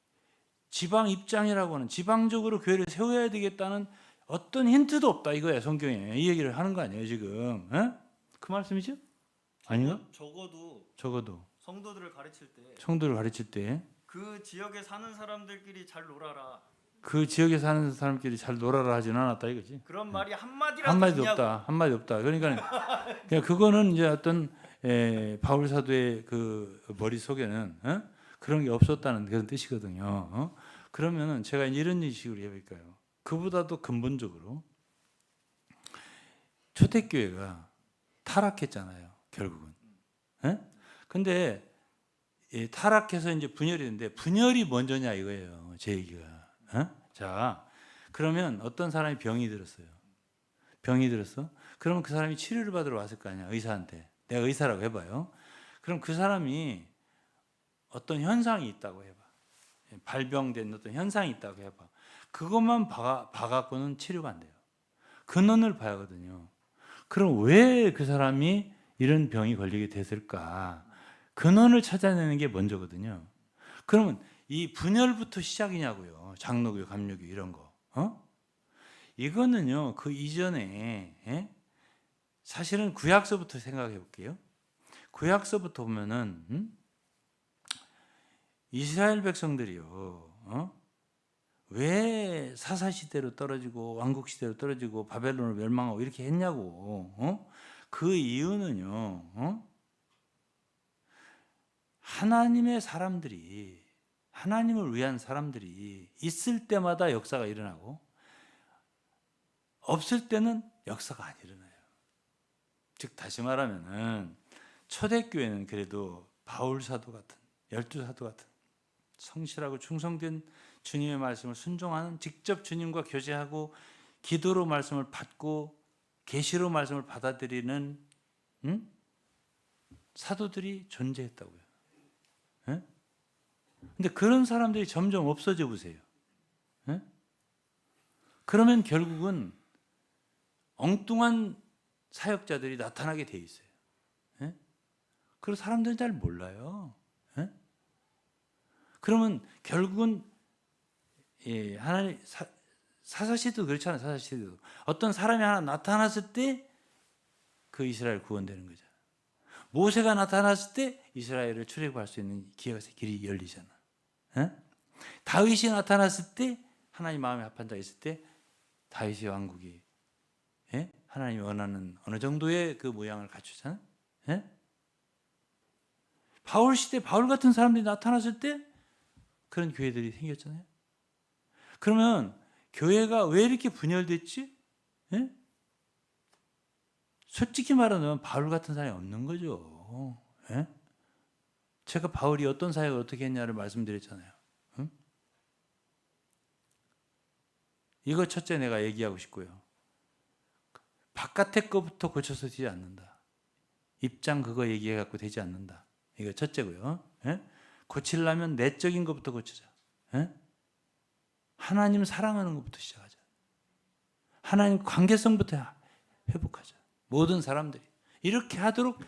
지방 입장이라고 하는 지방적으로 교회를 세워야 되겠다는 어떤 힌트도 없다 이거야 성경에. 이 얘기를 하는 거 아니에요 지금. 그 말씀이죠? 아닌가? 적어도 성도들을 가르칠 때 그 지역에 사는 사람들끼리 잘 놀아라. 그 지역에 사는 사람끼리 잘 놀아라 하진 않았다 이거지. 그런 말이 한마디라도 한마디도 있냐고. 없다. 한마디 없다. 그러니까 그냥 그거는 이제 어떤 바울 사도의 그 머릿속에는 그런 게 없었다는 그런 뜻이거든요. 그러면은 제가 이런 식으로 해볼까요? 그보다도 근본적으로 초대교회가 타락했잖아요. 결국은. 예? 근데 타락해서 이제 분열이 되는데 분열이 먼저냐 이거예요. 제 얘기가. 자, 그러면 어떤 사람이 병이 들었어요. 병이 들었어? 그러면 그 사람이 치료를 받으러 왔을 거 아니야. 의사한테. 내가 의사라고 해봐요. 그럼 그 사람이 어떤 현상이 있다고 해봐. 발병된 어떤 현상이 있다고 해봐. 그것만 봐갖고는 치료가 안 돼요. 근원을 봐야 하거든요. 그럼 왜 그 사람이 이런 병이 걸리게 됐을까? 근원을 찾아내는 게 먼저거든요. 그러면 이 분열부터 시작이냐고요. 장로교, 감로교 이런 거. 이거는요. 그 이전에 사실은 구약서부터 생각해 볼게요. 구약서부터 보면은 이스라엘 백성들이요. 왜 사사시대로 떨어지고 왕국시대로 떨어지고 바벨론으로 멸망하고 이렇게 했냐고. 그 이유는요. 하나님의 사람들이 하나님을 위한 사람들이 있을 때마다 역사가 일어나고 없을 때는 역사가 안 일어나요. 즉 다시 말하면은 초대교회는 그래도 바울 사도 같은 열두 사도 같은 성실하고 충성된 주님의 말씀을 순종하는 직접 주님과 교제하고 기도로 말씀을 받고 계시로 말씀을 받아들이는 사도들이 존재했다고요. 근데 그런 사람들이 점점 없어져 보세요. 그러면 결국은 엉뚱한 사역자들이 나타나게 돼 있어요. 그리고 사람들은 잘 몰라요. 그러면 결국은 하나님 사사시대도 그렇잖아요. 사사시대도 어떤 사람이 하나 나타났을 때 그 이스라엘 구원되는 거죠. 모세가 나타났을 때 이스라엘을 출애굽할 수 있는 기회가 길이 열리잖아. 다윗이 나타났을 때 하나님 마음에 합한 자 있을 때 다윗의 왕국이 하나님이 원하는 어느 정도의 그 모양을 갖추잖아. 바울 시대 바울 같은 사람들이 나타났을 때 그런 교회들이 생겼잖아요. 그러면 교회가 왜 이렇게 분열됐지? 솔직히 말하면 바울 같은 사람이 없는 거죠. 제가 바울이 어떤 사역을 어떻게 했냐를 말씀드렸잖아요. 이거 첫째 내가 얘기하고 싶고요. 바깥의 것부터 고쳐서 되지 않는다. 입장 그거 얘기해갖고 되지 않는다. 이거 첫째고요. 고치려면 내적인 것부터 고치자. 하나님 사랑하는 것부터 시작하자. 하나님 관계성부터 회복하자. 모든 사람들이 이렇게 하도록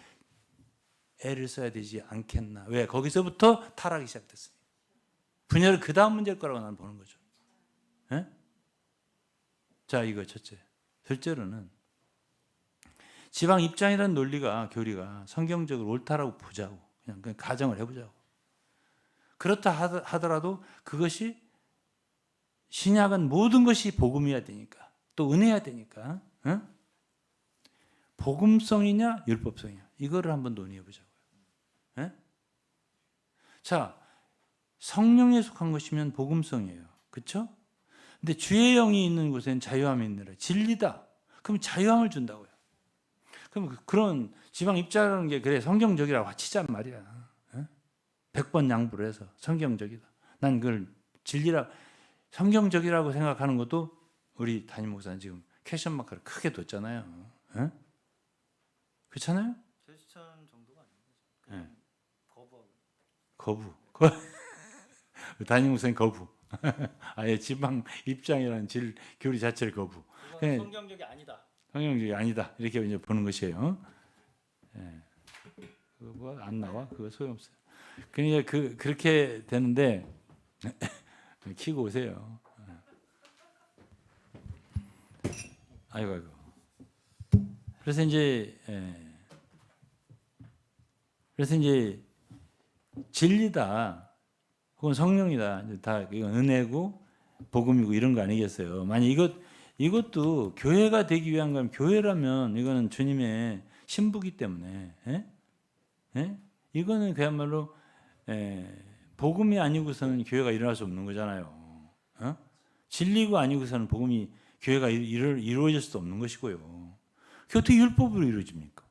애를 써야 되지 않겠나. 왜? 거기서부터 타락이 시작됐습니다. 분열은 그 다음 문제일 거라고 나는 보는 거죠. 자, 이거 첫째. 둘째로는 지방 입장이라는 논리가 교리가 성경적으로 옳다라고 보자고 그냥 가정을 해보자고. 그렇다 하더라도 그것이 신약은 모든 것이 복음이어야 되니까 또 은혜여야 되니까 복음성이냐 율법성이냐 이거를 한번 논의해 보자고요. 자, 성령에 속한 것이면 복음성이에요. 그렇죠? 근데 주의 영이 있는 곳에는 자유함이 있느라 진리다. 그럼 자유함을 준다고요. 그럼 그런 지방 입장이라는 게 그래 성경적이라고 치잔 말이야. 100번 양보를 해서 성경적이다. 난 그걸 진리라 성경적이라고 생각하는 것도 우리 담임 목사는 지금 퀘션 마크를 크게 뒀잖아요. 그렇잖아요? 제스천 정도가 아닌 거죠. 거부. 담임 목사님 거부. 아예 지방 입장이라는 교리 자체를 거부. 그건 성경적이 아니다. 성경적이 아니다. 이렇게 이제 보는 것이에요. 그거 안 나와? 그거 소용없어요. 그러니까 그렇게 되는데 키고 오세요. 아이고. 그래서 이제 진리다, 혹은 성령이다. 다 이건 은혜고 복음이고 이런 거 아니겠어요? 만약 이것도 교회가 되기 위한 거면 교회라면 이거는 주님의 신부기 때문에 이거는 그야말로 복음이 아니고서는 교회가 일어날 수 없는 거잖아요. 진리가 아니고서는 교회가 이루어질 수 없는 것이고요. 그게 어떻게 율법으로 이루어집니까?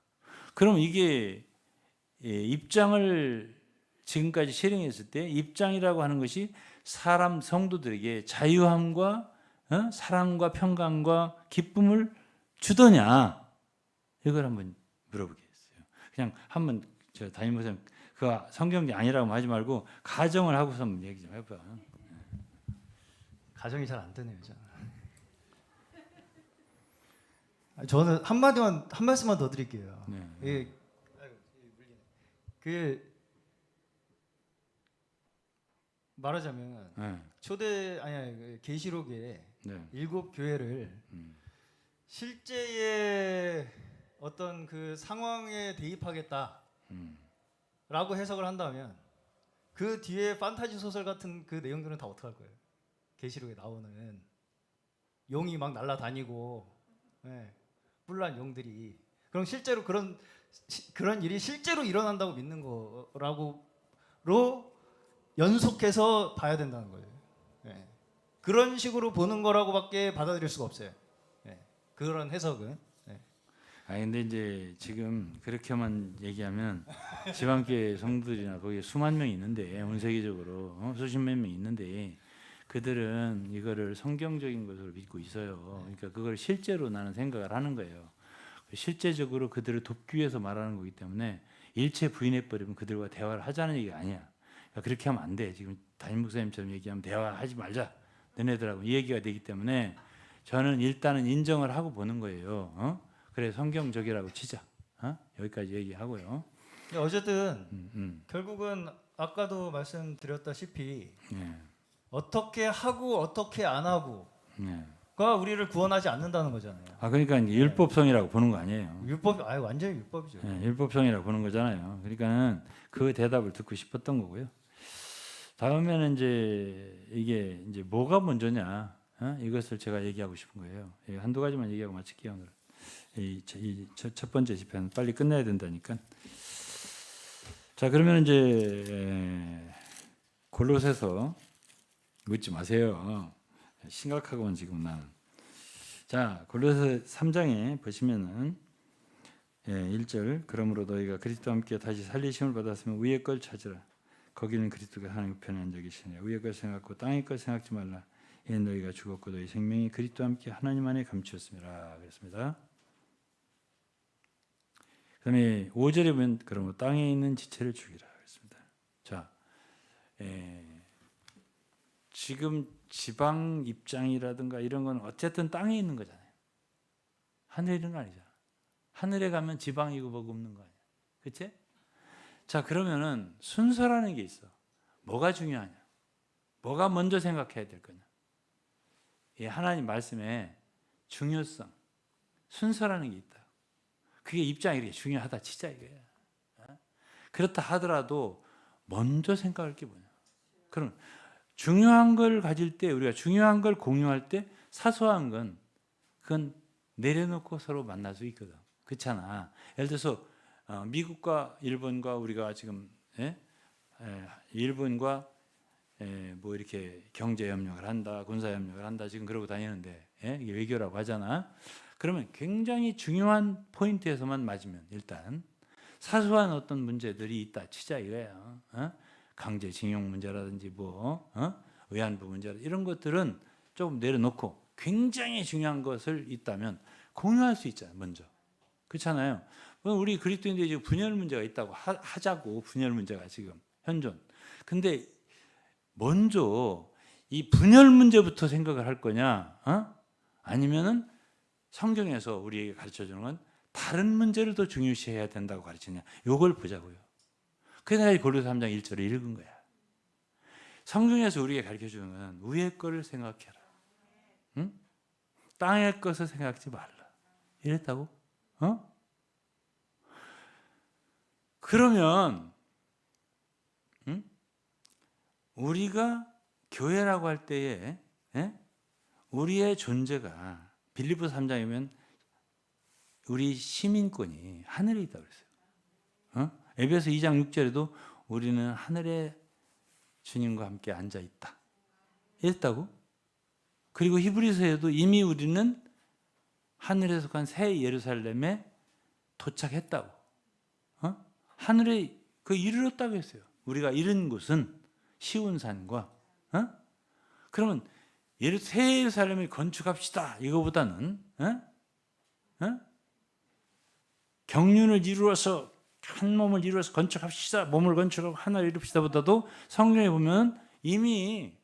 그럼 이게 입장을 지금까지 실행했을 때 입장이라고 하는 것이 사람 성도들에게 자유함과 사랑과 평강과 기쁨을 주더냐 이걸 한번 물어보겠어요. 그냥 한번 저 담임 목사님 그 성경이 아니라고 하지 말고 가정을 하고서 한번 얘기 좀 해봐. 가정이 잘 안 되네요, 저는 한 말씀만 더 드릴게요. 네. 예, 그 말하자면 네. 계시록에 네. 7 교회를 실제의 어떤 그 상황에 대입하겠다라고 해석을 한다면 그 뒤에 판타지 소설 같은 그 내용들은 다 어떻게 할 거예요? 계시록에 나오는 용이 막 날아다니고 뿔난 용들이 그럼 실제로 그런 일이 실제로 일어난다고 믿는 거라고로 연속해서 봐야 된다는 거예요. 그런 식으로 보는 거라고밖에 받아들일 수가 없어요. 그런 해석은. 근데 이제 지금 그렇게만 얘기하면 지방교회 성도들이나 거기에 수만 명이 있는데 온 세계적으로 수십몇 명 있는데 그들은 이거를 성경적인 것으로 믿고 있어요. 그러니까 그걸 실제로 나는 생각을 하는 거예요. 실제적으로 그들을 돕기 위해서 말하는 거기 때문에 일체 부인해 버리면 그들과 대화를 하자는 얘기가 아니야. 그러니까 그렇게 하면 안 돼. 지금 담임 목사님처럼 얘기하면 대화하지 말자. 너네들하고 이 얘기가 되기 때문에 저는 일단은 인정을 하고 보는 거예요. 그래 성경적이라고 치자. 여기까지 얘기하고요. 어쨌든 결국은 아까도 말씀드렸다시피 네. 어떻게 하고 어떻게 안 하고가 우리를 구원하지 않는다는 거잖아요. 그러니까 이제 율법성이라고 보는 거 아니에요. 완전히 율법이죠. 율법성이라고 보는 거잖아요. 그러니까는 그 대답을 듣고 싶었던 거고요. 다음에는 이제 이게 이제 뭐가 먼저냐 이것을 제가 얘기하고 싶은 거예요. 한두 가지만 얘기하고 마칠게요. 오늘 첫 번째 집회는 빨리 끝내야 된다니까. 자 그러면 이제 골로새서 묻지 마세요. 심각하고만 지금 나는. 자 골로새 3장에 보시면은 1절 그러므로 너희가 그리스도와 함께 다시 살리심을 받았으면 위의 걸 찾으라. 거기는 그리스도가 하나님 편에 앉아 계시네. 위의 걸 생각하고 땅의 걸 생각지 말라. 이는 너희가 죽었고 너희 생명이 그리스도와 함께 하나님 안에 감추었습니다. 그랬습니다. 그다음에 5절에 보면 그러므로 땅에 있는 지체를 죽이라 그랬습니다. 자, 지금 지방 입장이라든가 이런 건 어쨌든 땅에 있는 거잖아요. 하늘에 있는 거 아니잖아. 하늘에 가면 지방이고 뭐고 없는 거 아니야. 그치? 자, 그러면은 순서라는 게 있어. 뭐가 중요하냐? 뭐가 먼저 생각해야 될 거냐? 이 하나님 말씀에 중요성, 순서라는 게 있다. 그게 입장이 이렇게 중요하다 치자 이거야. 그렇다 하더라도 먼저 생각할 게 뭐냐? 그럼 중요한 걸 가질 때 우리가 중요한 걸 공유할 때 사소한 건 그건 내려놓고 서로 만날 수 있거든. 그렇잖아. 예를 들어서 미국과 일본과 우리가 지금 일본과 뭐 이렇게 경제 협력을 한다, 군사 협력을 한다 지금 그러고 다니는데 이게 외교라고 하잖아. 그러면 굉장히 중요한 포인트에서만 맞으면 일단 사소한 어떤 문제들이 있다 치자 이거야. 강제징용 문제라든지 뭐 위안부 문제 이런 것들은 조금 내려놓고 굉장히 중요한 것을 있다면 공유할 수 있잖아요. 먼저 그렇잖아요. 우리 그리스도인들이 지금 분열 문제가 있다고 하자고 분열 문제가 지금 현존. 근데 먼저 이 분열 문제부터 생각을 할 거냐? 아니면은 성경에서 우리에게 가르쳐 주는 건 다른 문제를 더 중요시해야 된다고 가르치냐? 요걸 보자고요. 그래서 내가 골로새 3장 1절을 읽은 거야. 성경에서 우리에게 가르쳐 주는 건 위의 거를 생각해라. 응? 땅의 것을 생각하지 말라. 이랬다고? 그러면 우리가 교회라고 할 때에 우리의 존재가 빌립보서 3장이면 우리 시민권이 하늘에 있다고 그랬어요. 에베소 2장 6절에도 우리는 하늘에 주님과 함께 앉아 있다. 이랬다고? 그리고 히브리서에도 이미 우리는 하늘에 속한 새 예루살렘에 도착했다고. 하늘에 그 이르렀다고 했어요. 우리가 이른 곳은 시온산과 그러면 새 예루살렘을 건축합시다 이거보다는 경륜을 이루어서 한 몸을 이루어서 건축합시다, 몸을 건축하고 하나를 이룹시다보다도 성경에 보면 이미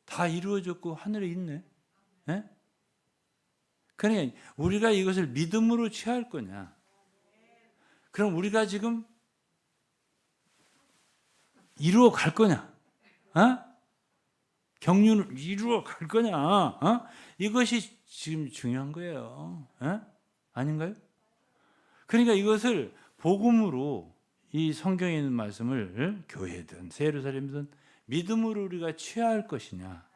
다 이루어졌고 하늘에 있네. 그러니까 우리가 이것을 믿음으로 취할 거냐? 그럼 우리가 지금 이루어 갈 거냐? 경륜을 이루어 갈 거냐? 이것이 지금 중요한 거예요. 아닌가요? 그러니까 이것을 복음으로 이 성경에 있는 말씀을 교회든 새 예루살렘이든 믿음으로 우리가 취할 것이냐,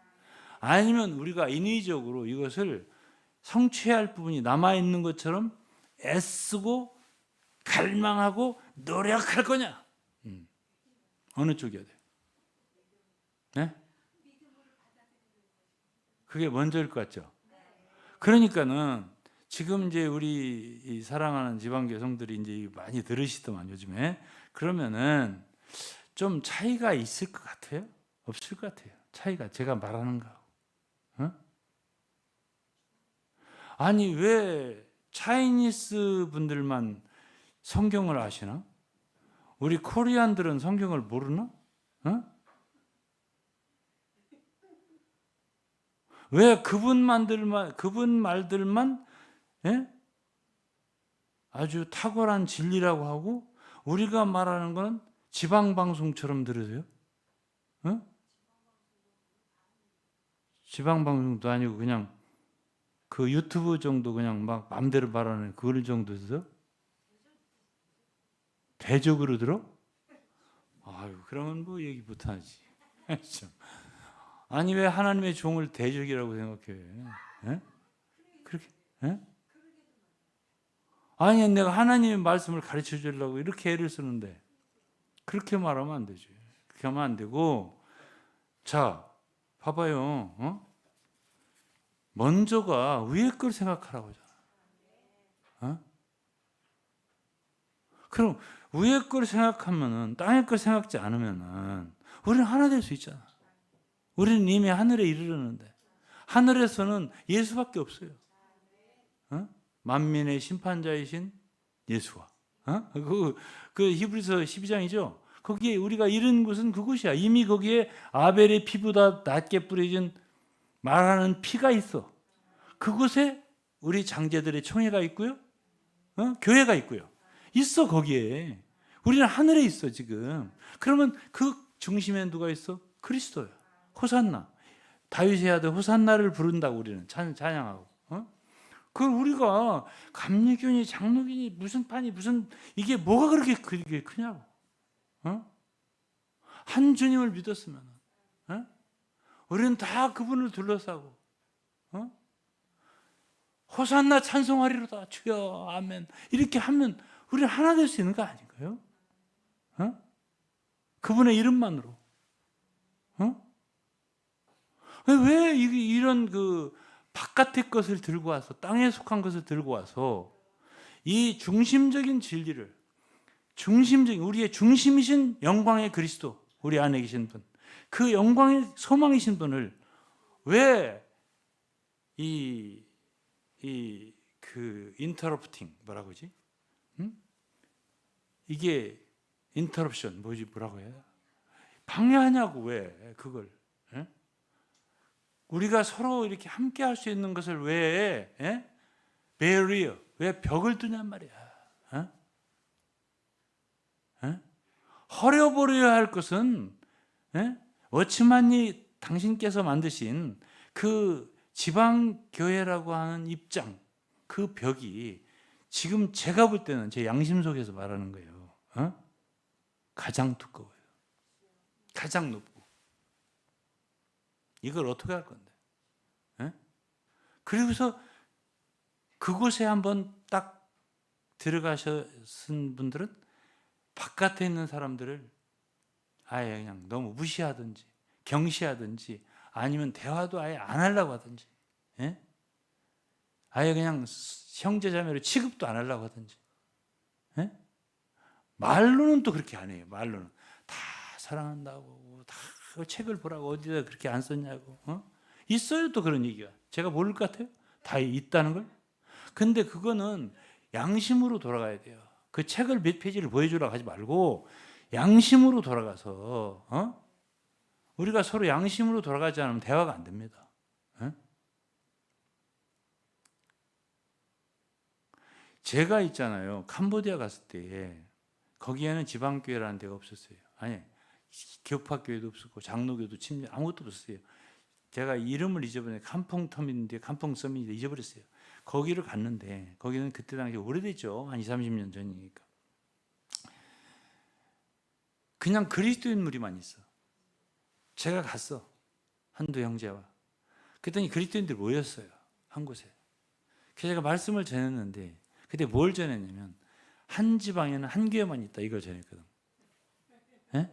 아니면 우리가 인위적으로 이것을 성취할 부분이 남아있는 것처럼 애쓰고 갈망하고 노력할 거냐? 어느 쪽이어야 돼요? 네? 그게 먼저일 것 같죠? 그러니까는 지금 이제 우리 이 사랑하는 지방교회 성들이 이제 많이 들으시더만 요즘에, 그러면은 좀 차이가 있을 것 같아요? 없을 것 같아요? 차이가 제가 말하는 거. 아니 왜 차이니스 분들만 성경을 아시나? 우리 코리안들은 성경을 모르나? 왜 그분 말들만 아주 탁월한 진리라고 하고 우리가 말하는 건 지방 방송처럼 들으세요? 지방 방송도 아니고 그냥 그 유튜브 정도 그냥 막 마음대로 말하는 그걸 정도 들어? 대적으로 들어? 아유, 그러면 뭐 얘기 못하지. 아니 왜 하나님의 종을 대적이라고 생각해? 그렇게? 아니 내가 하나님의 말씀을 가르쳐 주려고 이렇게 애를 쓰는데 그렇게 말하면 안 되지. 그렇게 하면 안 되고, 자 봐봐요. 먼저가 위에 걸 생각하라고 하잖아. 그럼 위에 걸 생각하면은, 땅의 걸 생각지 않으면은 우리는 하나 될 수 있잖아. 우리는 이미 하늘에 이르렀는데, 하늘에서는 예수밖에 없어요. 만민의 심판자이신 예수와 그 히브리서 12장이죠. 거기에 우리가 이른 곳은 그곳이야. 이미 거기에 아벨의 피보다 낫게 뿌려진 말하는 피가 있어. 그곳에 우리 장제들의 총회가 있고요, 교회가 있고요. 있어 거기에. 우리는 하늘에 있어 지금. 그러면 그 중심에 누가 있어? 그리스도야. 호산나. 다윗의 아들 호산나를 부른다고 우리는 찬양하고. 그걸 우리가 감리교니 장로교니 무슨 판이 무슨 이게 뭐가 그렇게 크냐고. 한 주님을 믿었으면 우리는 다 그분을 둘러싸고 호산나 찬송하리로다 주여 아멘 이렇게 하면 우리는 하나 될 수 있는 거 아닌가요? 그분의 이름만으로. 왜 이런 그 바깥의 것을 들고 와서, 땅에 속한 것을 들고 와서 이 중심적인 진리를, 중심적인 우리의 중심이신 영광의 그리스도, 우리 안에 계신 분, 그 영광의 소망이신 분을 왜 그 인터럽팅 뭐라고 하지? 이게 인터럽션 뭐라고 해요? 방해하냐고. 왜 그걸? 우리가 서로 이렇게 함께 할 수 있는 것을 왜 베리어, 왜 벽을 두냔 말이야. 허려버려야 할 것은 워치만이 당신께서 만드신 그 지방교회라고 하는 입장, 그 벽이 지금 제가 볼 때는 제 양심 속에서 말하는 거예요. 가장 두꺼워요. 가장 높고. 이걸 어떻게 할 건데? 그리고서 그곳에 한번 딱 들어가신 분들은 바깥에 있는 사람들을 아예 그냥 너무 무시하든지 경시하든지 아니면 대화도 아예 안 하려고 하든지, 아예 그냥 형제자매로 취급도 안 하려고 하든지, 말로는 또 그렇게 안 해요. 말로는 다 사랑한다고, 다 책을 보라고 어디다 그렇게 안 썼냐고. 있어요 또 그런 얘기가. 제가 모를 것 같아요? 다 있다는 걸. 근데 그거는 양심으로 돌아가야 돼요. 그 책을 몇 페이지를 보여주라고 하지 말고 양심으로 돌아가서 우리가 서로 양심으로 돌아가지 않으면 대화가 안 됩니다. 제가 있잖아요. 캄보디아 갔을 때 거기에는 지방교회라는 데가 없었어요. 아니, 교파교회도 없었고 장로교도 침례 아무것도 없었어요. 제가 이름을 잊어버렸는데 캄퐁텀인데 캄퐁섬인데 잊어버렸어요. 거기를 갔는데 거기는 그때 당시 오래됐죠. 한 20, 30년 전이니까. 그냥 그리스도인물이만 있어. 제가 갔어. 한두 형제와. 그랬더니 그리스도인들이 모였어요. 한 곳에. 그래서 제가 말씀을 전했는데 그때 뭘 전했냐면 한 지방에는 한 교회만 있다 이걸 전했거든. 예?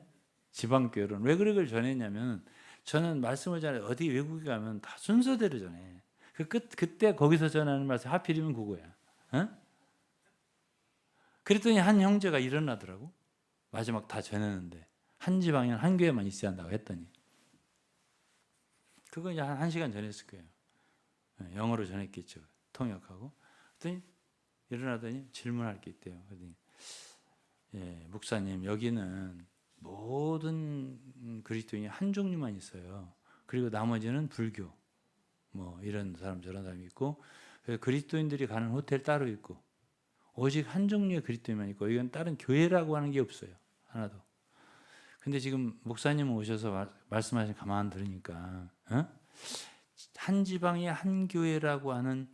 지방교회는 왜 그걸 전했냐면 저는 말씀을 전해 어디 외국에 가면 다 순서대로 전해. 그때 거기서 전하는 말씀 하필이면 그거야. 그랬더니 한 형제가 일어나더라고. 마지막 다 전했는데 한 지방에는 한 교회만 있어야 한다고 했더니 그거 이제 한 시간 전했을 거예요. 영어로 전했겠죠. 통역하고. 그랬더니 일어나더니 질문할 게 있대요. 그랬더니 목사님 여기는 모든 그리스도인이 한 종류만 있어요. 그리고 나머지는 불교 뭐 이런 사람 저런 사람이 있고 그리스도인들이 가는 호텔 따로 있고 오직 한 종류의 그리스도인만 있고 이건 다른 교회라고 하는 게 없어요. 하나도. 근데 지금 목사님 오셔서 말씀하신 가만 들으니까 한 지방에 한 교회라고 하는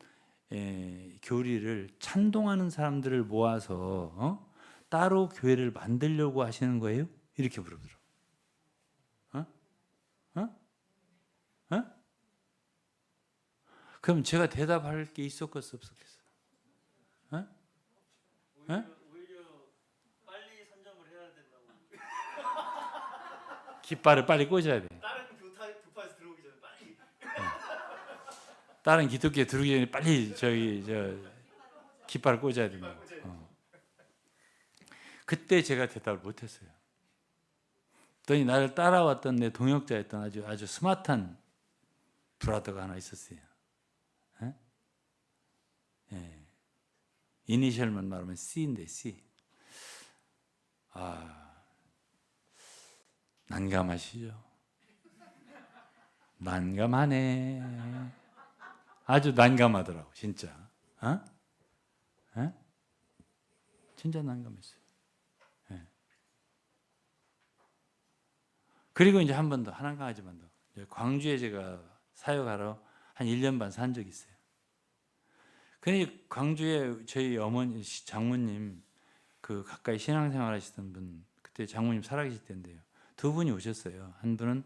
교리를 찬동하는 사람들을 모아서 따로 교회를 만들려고 하시는 거예요? 이렇게 물어보더라고요. 그럼 제가 대답할 게 있었겠어 없었겠어? 오히려 빨리 선점을 해야 된다고. 깃발을 빨리 꽂아야 돼. 다른 교파에서 들어오기 전에 빨리. 다른 기독교에 들어오기 전에 빨리 깃발을 꽂아야 된다고. 그때 제가 대답을 못했어요. 그랬더니 나를 따라왔던 내 동역자였던 아주 스마트한 브라더가 하나 있었어요. 이니셜만 말하면 C인데 C. 난감하시죠? 난감하네. 아주 난감하더라고 진짜. 진짜 난감했어요. 그리고 이제 한 번 더, 한 가지만 더. 광주에 제가 사역하러 한 1년 반 산 적이 있어요. 근데 광주에 저희 어머니, 장모님, 그 가까이 신앙생활 하시던 분, 그때 장모님 살아계실 때인데요. 두 분이 오셨어요. 한 분은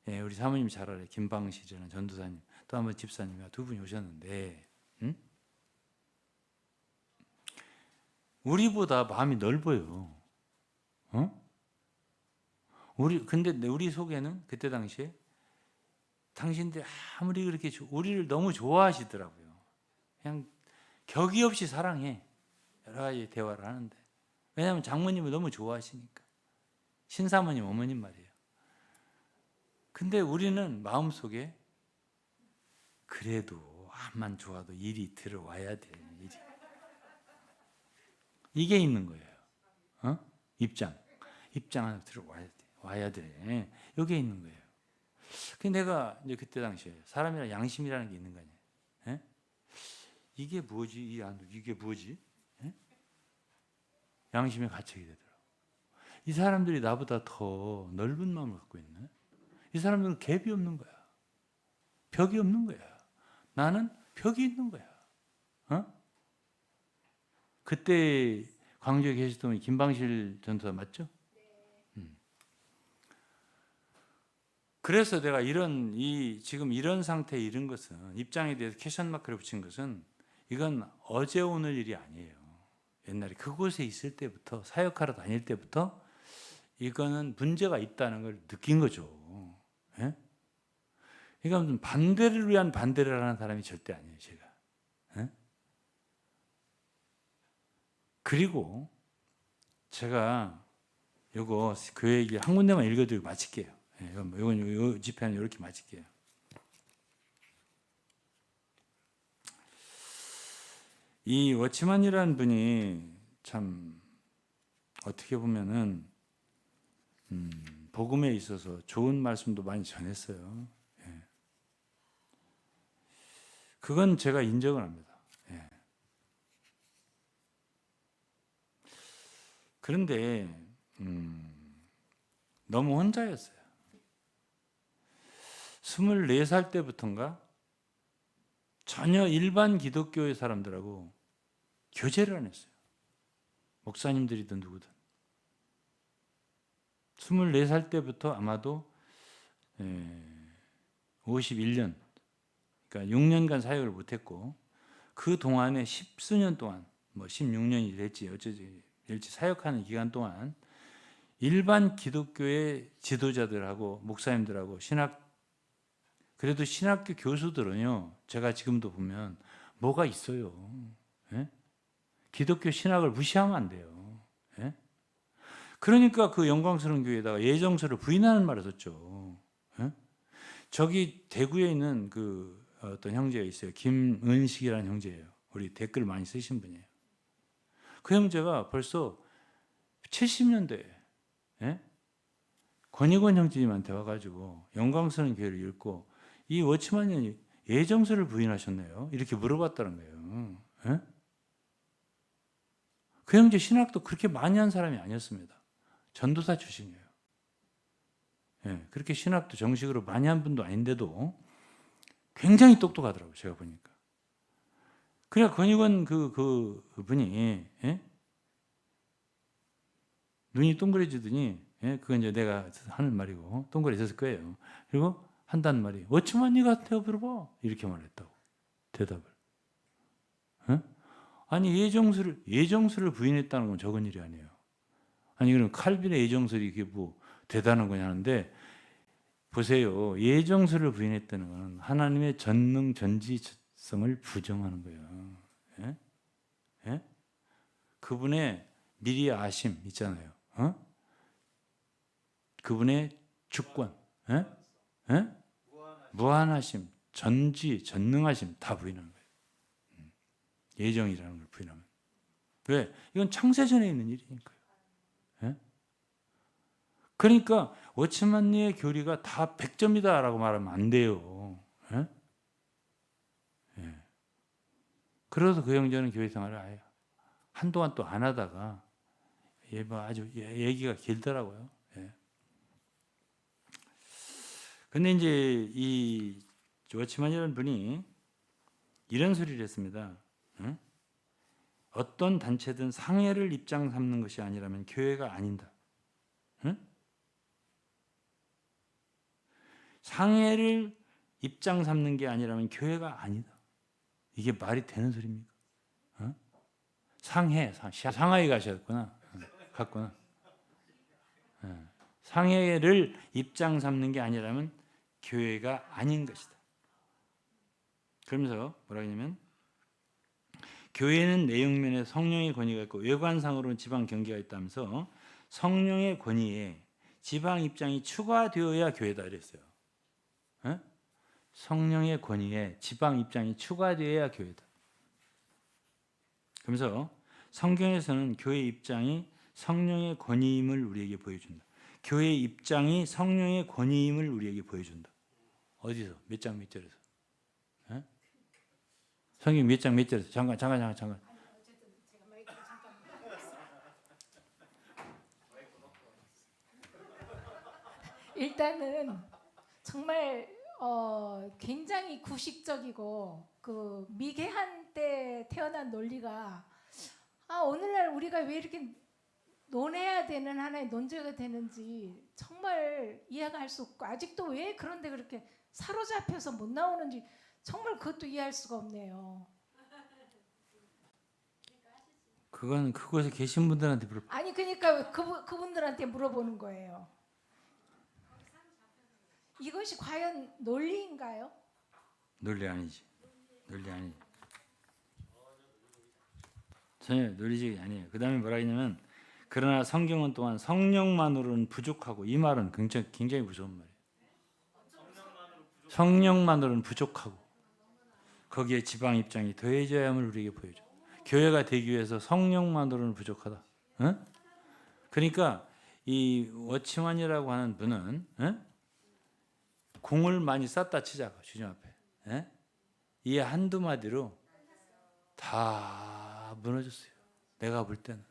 우리 사모님 잘 알아요. 김방실이라는 전도사님. 또 한 번 집사님이 두 분이 오셨는데, 우리보다 마음이 넓어요. 근데 우리 속에는 그때 당시에 당신들 아무리 그렇게 우리를 너무 좋아하시더라고요. 그냥 격이 없이 사랑해. 여러 가지 대화를 하는데. 왜냐하면 장모님을 너무 좋아하시니까. 신사모님, 어머님 말이에요. 근데 우리는 마음속에 그래도 암만 좋아도 일이 들어와야 돼. 일이. 이게 있는 거예요. 입장 하나 들어와야 돼. 와야 돼. 이게 있는 거예요. 근데 내가 이제 그때 당시에 사람이랑 양심이라는 게 있는 거 아니에요. 이게 뭐지? 이게 뭐지? 양심의 가책이 되더라고. 이 사람들이 나보다 더 넓은 마음을 갖고 있네. 이 사람들은 갭이 없는 거야. 벽이 없는 거야. 나는 벽이 있는 거야. 그때 광주에 계시던 분이 김방실 전도사 맞죠? 그래서 내가 지금 이런 상태에 이른 것은, 입장에 대해서 퀘션 마크를 붙인 것은 이건 어제 오늘 일이 아니에요. 옛날에 그곳에 있을 때부터, 사역하러 다닐 때부터 이거는 문제가 있다는 걸 느낀 거죠. 그러니까 반대를 위한 반대를 하는 사람이 절대 아니에요, 제가. 그리고 제가 요거 교회 얘기 한 군데만 읽어드리고 마칠게요. 예, 요건 요 집회는 이렇게 마칠게요. 이 워치만이라는 분이 참 어떻게 보면은 복음에 있어서 좋은 말씀도 많이 전했어요. 예. 그건 제가 인정을 합니다. 예. 그런데 너무 혼자였어요. 24살 때부터인가 전혀 일반 기독교의 사람들하고 교제를 안 했어요. 목사님들이든 누구든. 24살 때부터 아마도 51년, 그러니까 6년간 사역을 못했고 그 동안에 10수년 동안, 뭐 16년이 될지 어쩌지 될지 사역하는 기간 동안 일반 기독교의 지도자들하고 목사님들하고 그래도 신학교 교수들은요, 제가 지금도 보면 뭐가 있어요. 예? 기독교 신학을 무시하면 안 돼요. 예? 그러니까 그 영광스러운 교회에다가 예정서를 부인하는 말을 썼죠. 예? 저기 대구에 있는 그 어떤 형제가 있어요. 김은식이라는 형제예요. 우리 댓글 많이 쓰신 분이에요. 그 형제가 벌써 70년대에 예? 권익원 형제님한테 와가지고 영광스러운 교회를 읽고 이 워치만이 예정서를 부인하셨네요. 이렇게 물어봤다는 거예요. 예? 그 형제 신학도 그렇게 많이 한 사람이 아니었습니다. 전도사 출신이에요. 예, 그렇게 신학도 정식으로 많이 한 분도 아닌데도 굉장히 똑똑하더라고요. 제가 보니까. 그래 권익원 그분이 예? 눈이 동그래지더니 예? 그건 이제 내가 하는 말이고 동그래졌을 거예요. 그리고 한다는 말이 워치만이가 되어버려봐 이렇게 말했다고 대답을. 예? 아니 예정서를 부인했다는 건 적은 일이 아니에요. 아니 그럼 칼빈의 예정설이 이게 뭐 대단한 거냐 하는데 보세요. 예정서를 부인했다는 건 하나님의 전능 전지성을 부정하는 거예요. 예? 예? 그분의 미리 아심 있잖아요. 어? 그분의 주권, 예? 예? 무한하심, 전능하심 다 부인하는 거예요. 예정이라는 걸 부인하면. 왜? 이건 창세전에 있는 일이니까요. 예? 그러니까 워치만리의 교리가 다 100점이다라고 말하면 안 돼요. 예? 예. 그래서 그 형제는 교회 생활을 아예 한동안 또 안 하다가 뭐 아주 얘기가 길더라고요. 예. 근데 이제 이 워치만이라는 분이 이런 소리를 했습니다. 예? 어떤 단체든 상해를 입장 삼는 것이 아니라면 교회가 아닌다. 예? 상해를 입장 삼는 게 아니라면 교회가 아니다. 이게 말이 되는 소리입니까? 어? 상하이 가셨구나. 갔구나. 상해를 입장 삼는 게 아니라면 교회가 아닌 것이다. 그러면서 뭐라 하냐면 교회는 내용면에 성령의 권위가 있고 외관상으로는 지방 경계가 있다면서 성령의 권위에 지방 입장이 추가되어야 교회다 이랬어요. 에? 성령의 권위에 지방 입장이 추가되어야 교회다. 그러면서 성경에서는 교회 입장이 성령의 권위임을 우리에게 보여준다. 교회 입장이 성령의 권위임을 우리에게 보여준다. 어디서? 몇 장 몇 절에서? 에? 성경 몇 장 몇 절에서? 잠깐. 일단은 정말 굉장히 구식적이고 그 미개한 때 태어난 논리가 오늘날 우리가 왜 이렇게 논해야 되는 하나의 논제가 되는지 정말 이해가 할 수 없고 아직도 왜 그런데 그렇게 사로잡혀서 못 나오는지 정말 그것도 이해할 수가 없네요. 그건 그곳에 계신 분들한테 물어. 아니 그러니까 그분들한테 물어보는 거예요. 이것이 과연 논리인가요? 논리 아니지. 전혀 논리적이 아니에요. 그 다음에 뭐라 했냐면 그러나 성경은 또한 성령만으로는 부족하고 이 말은 굉장히 무서운 말이에요. 성령만으로는 부족하고 거기에 지방 입장이 더해져야함을 우리에게 보여줘. 교회가 되기 위해서 성령만으로는 부족하다. 응? 그러니까 이 워치만이라고 하는 분은 공을 많이 쌌다 치자고 주님 앞에. 이 한두 마디로 다 무너졌어요. 내가 볼 때는.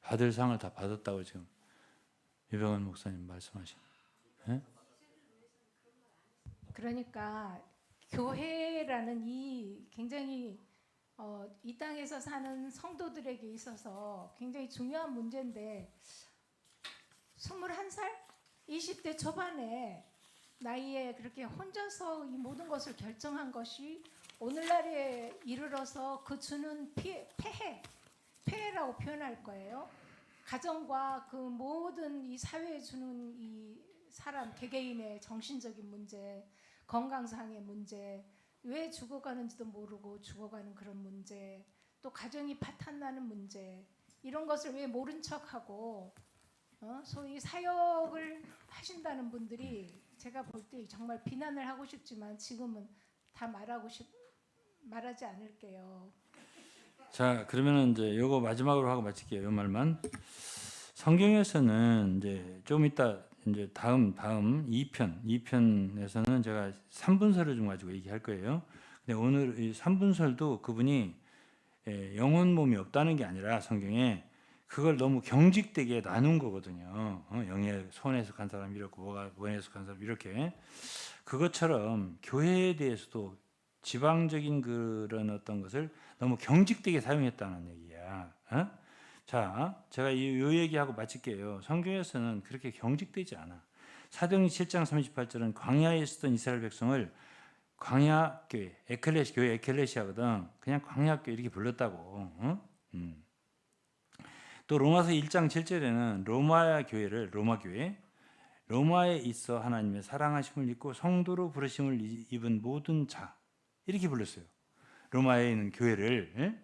받을 상을 다 받았다고 지금 유병헌 목사님 말씀하신. 그러니까 교회라는 이 굉장히 이 땅에서 사는 성도들에게 있어서 굉장히 중요한 문제인데 21살? 20대 초반에 나이에 그렇게 혼자서 이 모든 것을 결정한 것이 오늘날에 이르러서 그 주는 폐해라고 표현할 거예요. 가정과 그 모든 이 사회에 주는 이 사람 개개인의 정신적인 문제, 건강상의 문제, 왜 죽어가는지도 모르고 죽어가는 그런 문제, 또 가정이 파탄나는 문제, 이런 것을 왜 모른 척하고 소위 사역을 하신다는 분들이 제가 볼 때 정말 비난을 하고 싶지만 지금은 다 말하지 않을게요. 자, 그러면은 이제 요거 마지막으로 하고 마칠게요. 요 말만. 성경에서는 이제 좀 이따 이제 다음 2편에서는 제가 3분설을 좀 가지고 얘기할 거예요. 근데 오늘 이 3분설도 그분이 영혼 몸이 없다는 게 아니라 성경에 그걸 너무 경직되게 나눈 거거든요. 영의 손에 속한 사람 이렇고 뭐가 원에 속한 사람 이렇게. 그것처럼 교회에 대해서도 지방적인 그런 어떤 것을 너무 경직되게 사용했다는 얘기야. 자, 제가 요 얘기하고 마칠게요. 성경에서는 그렇게 경직되지 않아. 사도행전 7장 38절은 광야에 있었던 이스라엘 백성을 광야교회, 교회 에클레시아거든. 그냥 광야교회 이렇게 불렀다고. 또 로마서 1장 7절에는 로마 교회, 로마에 있어 하나님의 사랑하심을 입고 성도로 부르심을 입은 모든 자 이렇게 불렀어요. 로마에 있는 교회를.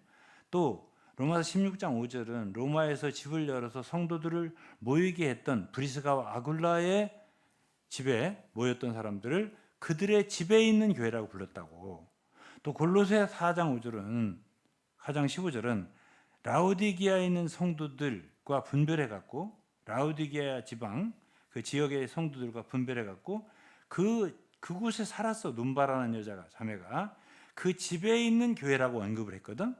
또 로마서 16장 5절은 로마에서 집을 열어서 성도들을 모이게 했던 브리스가와 아굴라의 집에 모였던 사람들을 그들의 집에 있는 교회라고 불렀다고. 또 골로새 4장 15절은 라오디게아에 있는 성도들과 분별해 갖고 라오디게아 지방 그 지역의 성도들과 분별해 갖고 그곳에 살았어. 눈바라는 여자가 자매가 그 집에 있는 교회라고 언급을 했거든.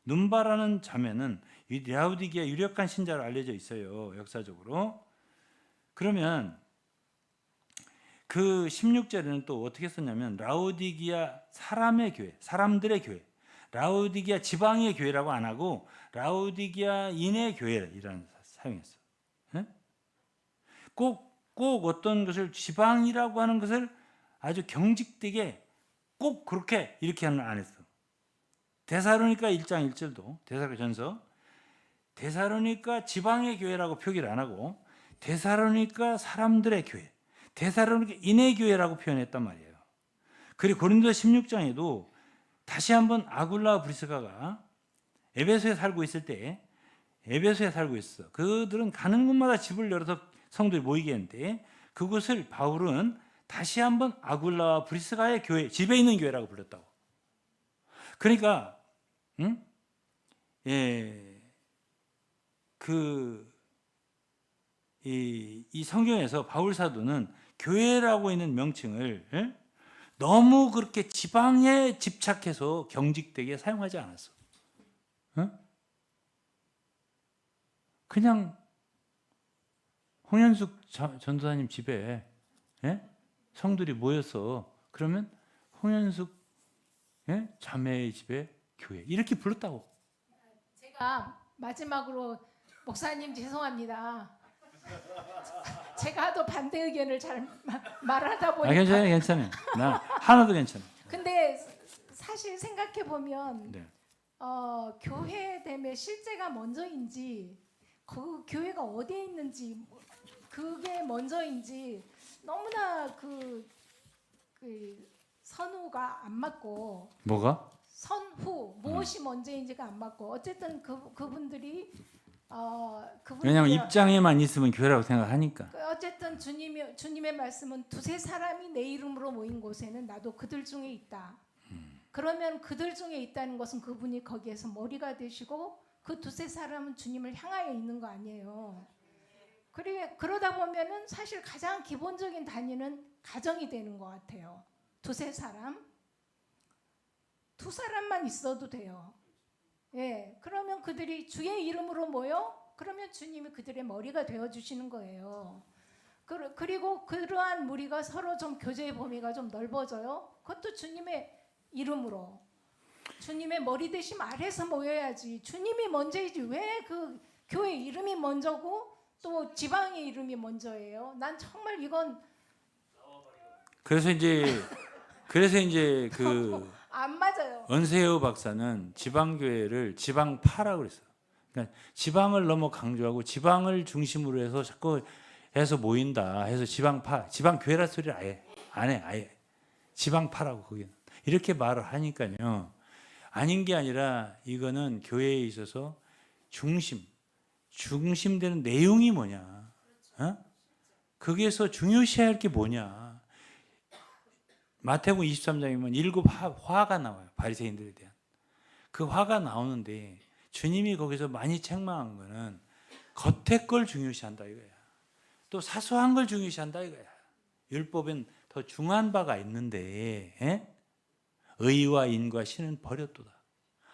눈바라는 자매는 이 라오디게아 유력한 신자로 알려져 있어요. 역사적으로. 그러면 그 16절에는 또 어떻게 썼냐면 라오디게아 사람의 교회, 사람들의 교회, 라오디게아 지방의 교회라고 안 하고 라오디게아인의 교회라는 사용했어. 꼭 어떤 것을 지방이라고 하는 것을 아주 경직되게 꼭 그렇게 이렇게 하는 안 했어. 데살로니가 1장 1절도 데살로전서 데살로니가 지방의 교회라고 표기를 안 하고 데살로니가 사람들의 교회, 데살로니가 인의 교회라고 표현했단 말이에요. 그리고 고린도 16장에도 다시 한번 아굴라와 브리스가가 에베소에 살고 있을 때 에베소에 살고 있어. 그들은 가는 곳마다 집을 열어서 성도들이 모이게 했는데 그곳을 바울은 다시 한번 아굴라와 브리스가의 교회, 집에 있는 교회라고 불렀다고. 그러니까 이 성경에서 바울 사도는 교회라고 있는 명칭을 너무 그렇게 지방에 집착해서 경직되게 사용하지 않았어. 그냥 홍현숙 전도사님 집에 성들이 모여서 그러면 홍현숙 자매의 집에 교회 이렇게 불렀다고. 제가 마지막으로 목사님 죄송합니다. 제가 하도 반대 의견을 잘 말하다 보니까. 괜찮아요. 나 하나도 괜찮아. 근데 사실 생각해 보면 네. 교회됨의 실제가 먼저인지 그 교회가 어디에 있는지 그게 먼저인지 너무나 그 선우가 안 맞고 뭐가? 선후 무엇이 먼저인지가 안 맞고 어쨌든 그분들이 왜냐하면 입장에만 있으면 교회라고 생각하니까. 어쨌든 주님의 말씀은 두세 사람이 내 이름으로 모인 곳에는 나도 그들 중에 있다. 그러면 그들 중에 있다는 것은 그분이 거기에서 머리가 되시고 그 두세 사람은 주님을 향하여 있는 거 아니에요. 그러다 보면은 사실 가장 기본적인 단위는 가정이 되는 것 같아요. 두세 사람, 두 사람만 있어도 돼요. 예, 그러면 그들이 주의 이름으로 모여 그러면 주님이 그들의 머리가 되어 주시는 거예요. 그리고 그러한 무리가 서로 좀 교제의 범위가 좀 넓어져요. 그것도 주님의 이름으로 주님의 머리 대심 아래서 모여야지. 주님이 먼저이지 왜 그 교회 이름이 먼저고 또 지방의 이름이 먼저예요. 난 정말 이건 그래서 이제 그 안 맞아요. 은세호 박사는 지방교회를 지방파라고 그랬어요. 그러니까 지방을 너무 강조하고 지방을 중심으로 해서 자꾸 해서 모인다 해서 지방파, 지방교회라 소리를 아예 안 해. 아예 지방파라고 거기는 이렇게 말을 하니까요. 아닌 게 아니라 이거는 교회에 있어서 중심되는 내용이 뭐냐? 어? 거기에서 중요시해야 할 게 뭐냐? 마태복음 23장이면 7 화가 나와요. 바리새인들에 대한. 그 화가 나오는데 주님이 거기서 많이 책망한 거는 겉에 걸 중요시한다 이거야. 또 사소한 걸 중요시한다 이거야. 율법엔 더 중한 바가 있는데 의와 인과 신은 버렸도다.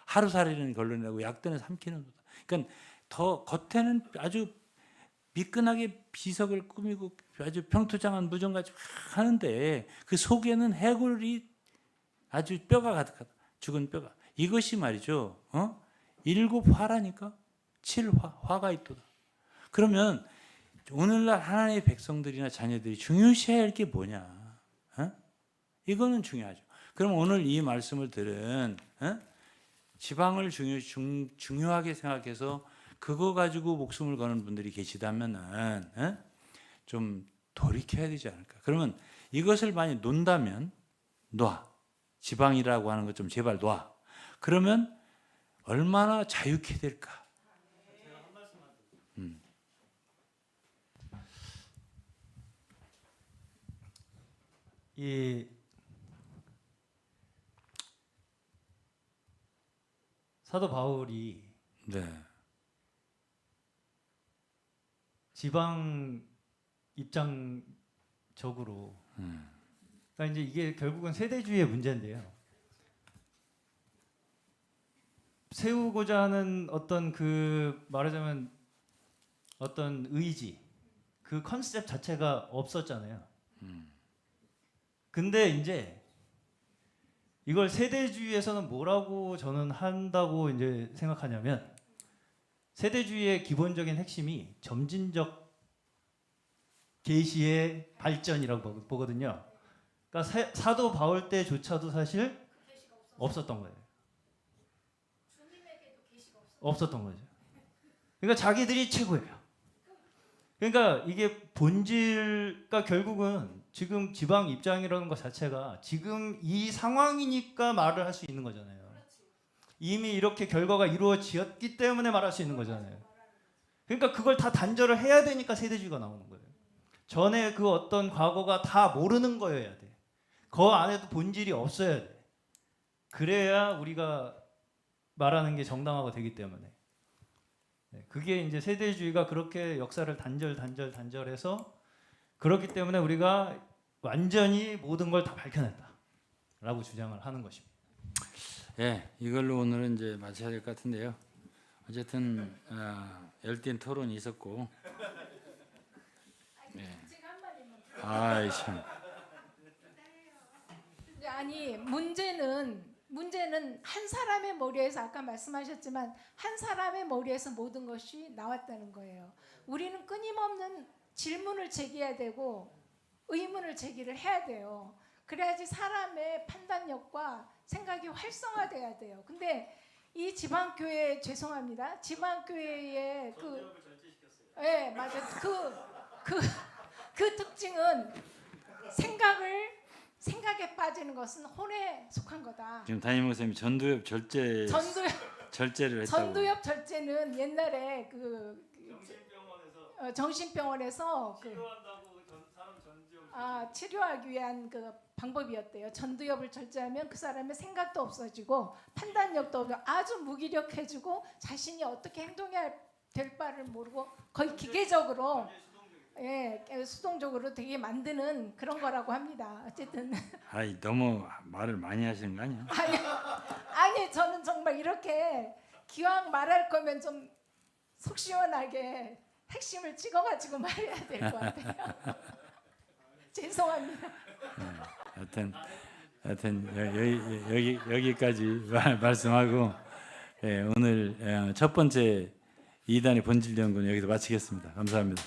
하루살이는 걸러내고 약대는 삼키는도다. 그러니까 더 겉에는 아주 미끈하게 비석을 꾸미고 아주 평투장한 무정같이 하는데 그 속에는 해골이 아주 뼈가 가득하다. 죽은 뼈가. 이것이 말이죠. 7 화라니까 7 화가 있도다. 그러면 오늘날 하나님의 백성들이나 자녀들이 중요시해야 할 게 뭐냐? 이거는 중요하죠. 그럼 오늘 이 말씀을 들은 지방을 중요하게 생각해서 그거 가지고 목숨을 거는 분들이 계시다면은 좀 돌이켜야 되지 않을까? 그러면 이것을 많이 논다면 놔. 지방이라고 하는 것 좀 제발 놔. 그러면 얼마나 자유케 될까? 이 사도 바울이 네. 지방 입장적으로 그러니까 이제 이게 결국은 세대주의의 문제인데요. 세우고자 하는 어떤 그 말하자면 어떤 의지, 그 컨셉 자체가 없었잖아요. 근데 이제 이걸 세대주의에서는 뭐라고 저는 한다고 이제 생각하냐면 세대주의의 기본적인 핵심이 점진적 계시의 발전이라고 보거든요. 그러니까 사도 바울 때조차도 사실 없었던 거예요. 없었던 거죠. 그러니까 자기들이 최고예요. 그러니까 이게 그러니까 결국은 지금 지방 입장이라는 것 자체가 지금 이 상황이니까 말을 할 수 있는 거잖아요. 이미 이렇게 결과가 이루어졌기 때문에 말할 수 있는 거잖아요. 그러니까 그걸 다 단절을 해야 되니까 세대주의가 나오는 거예요. 전에 그 어떤 과거가 다 모르는 거여야 돼. 그 안에도 본질이 없어야 돼. 그래야 우리가 말하는 게 정당화가 되기 때문에. 그게 이제 세대주의가 그렇게 역사를 단절해서 그렇기 때문에 우리가 완전히 모든 걸 다 밝혀냈다라고 주장을 하는 것입니다. 예, 이걸로 오늘은 이제 마쳐야 될 것 같은데요. 어쨌든 열띤 토론이 있었고, 예. 아이 참. 아니 문제는 한 사람의 머리에서 아까 말씀하셨지만 한 사람의 머리에서 모든 것이 나왔다는 거예요. 우리는 끊임없는 질문을 제기해야 되고 의문을 제기를 해야 돼요. 그래야지 사람의 판단력과 생각이 활성화돼야 돼요. 근데 이 지방교회 죄송합니다. 지방교회의 예, 맞아. 그 특징은 생각을 쾌락에 빠지는 것은 혼에 속한 거다. 지금 담임 목사님이 전두엽 절제를 했다고. 전두엽 절제는 옛날에 정신병원에서 정신병원에서 치료한다고 사람 전지형 치료하기 위한 그 방법이었대요. 전두엽을 절제하면 그 사람의 생각도 없어지고 판단력도 없고 아주 무기력해지고 자신이 어떻게 행동해야 될 바를 모르고 거의 기계적으로 수동적으로 되게 만드는 그런 거라고 합니다. 어쨌든 아이 너무 말을 많이 하시는 거 아니야? 아니 저는 정말 이렇게 기왕 말할 거면 좀 속 시원하게 핵심을 찍어가지고 말해야 될 것 같아요. 죄송합니다. 하여튼 여기까지 말씀하고 오늘 첫 번째 2단의 본질 연구는 여기서 마치겠습니다. 감사합니다.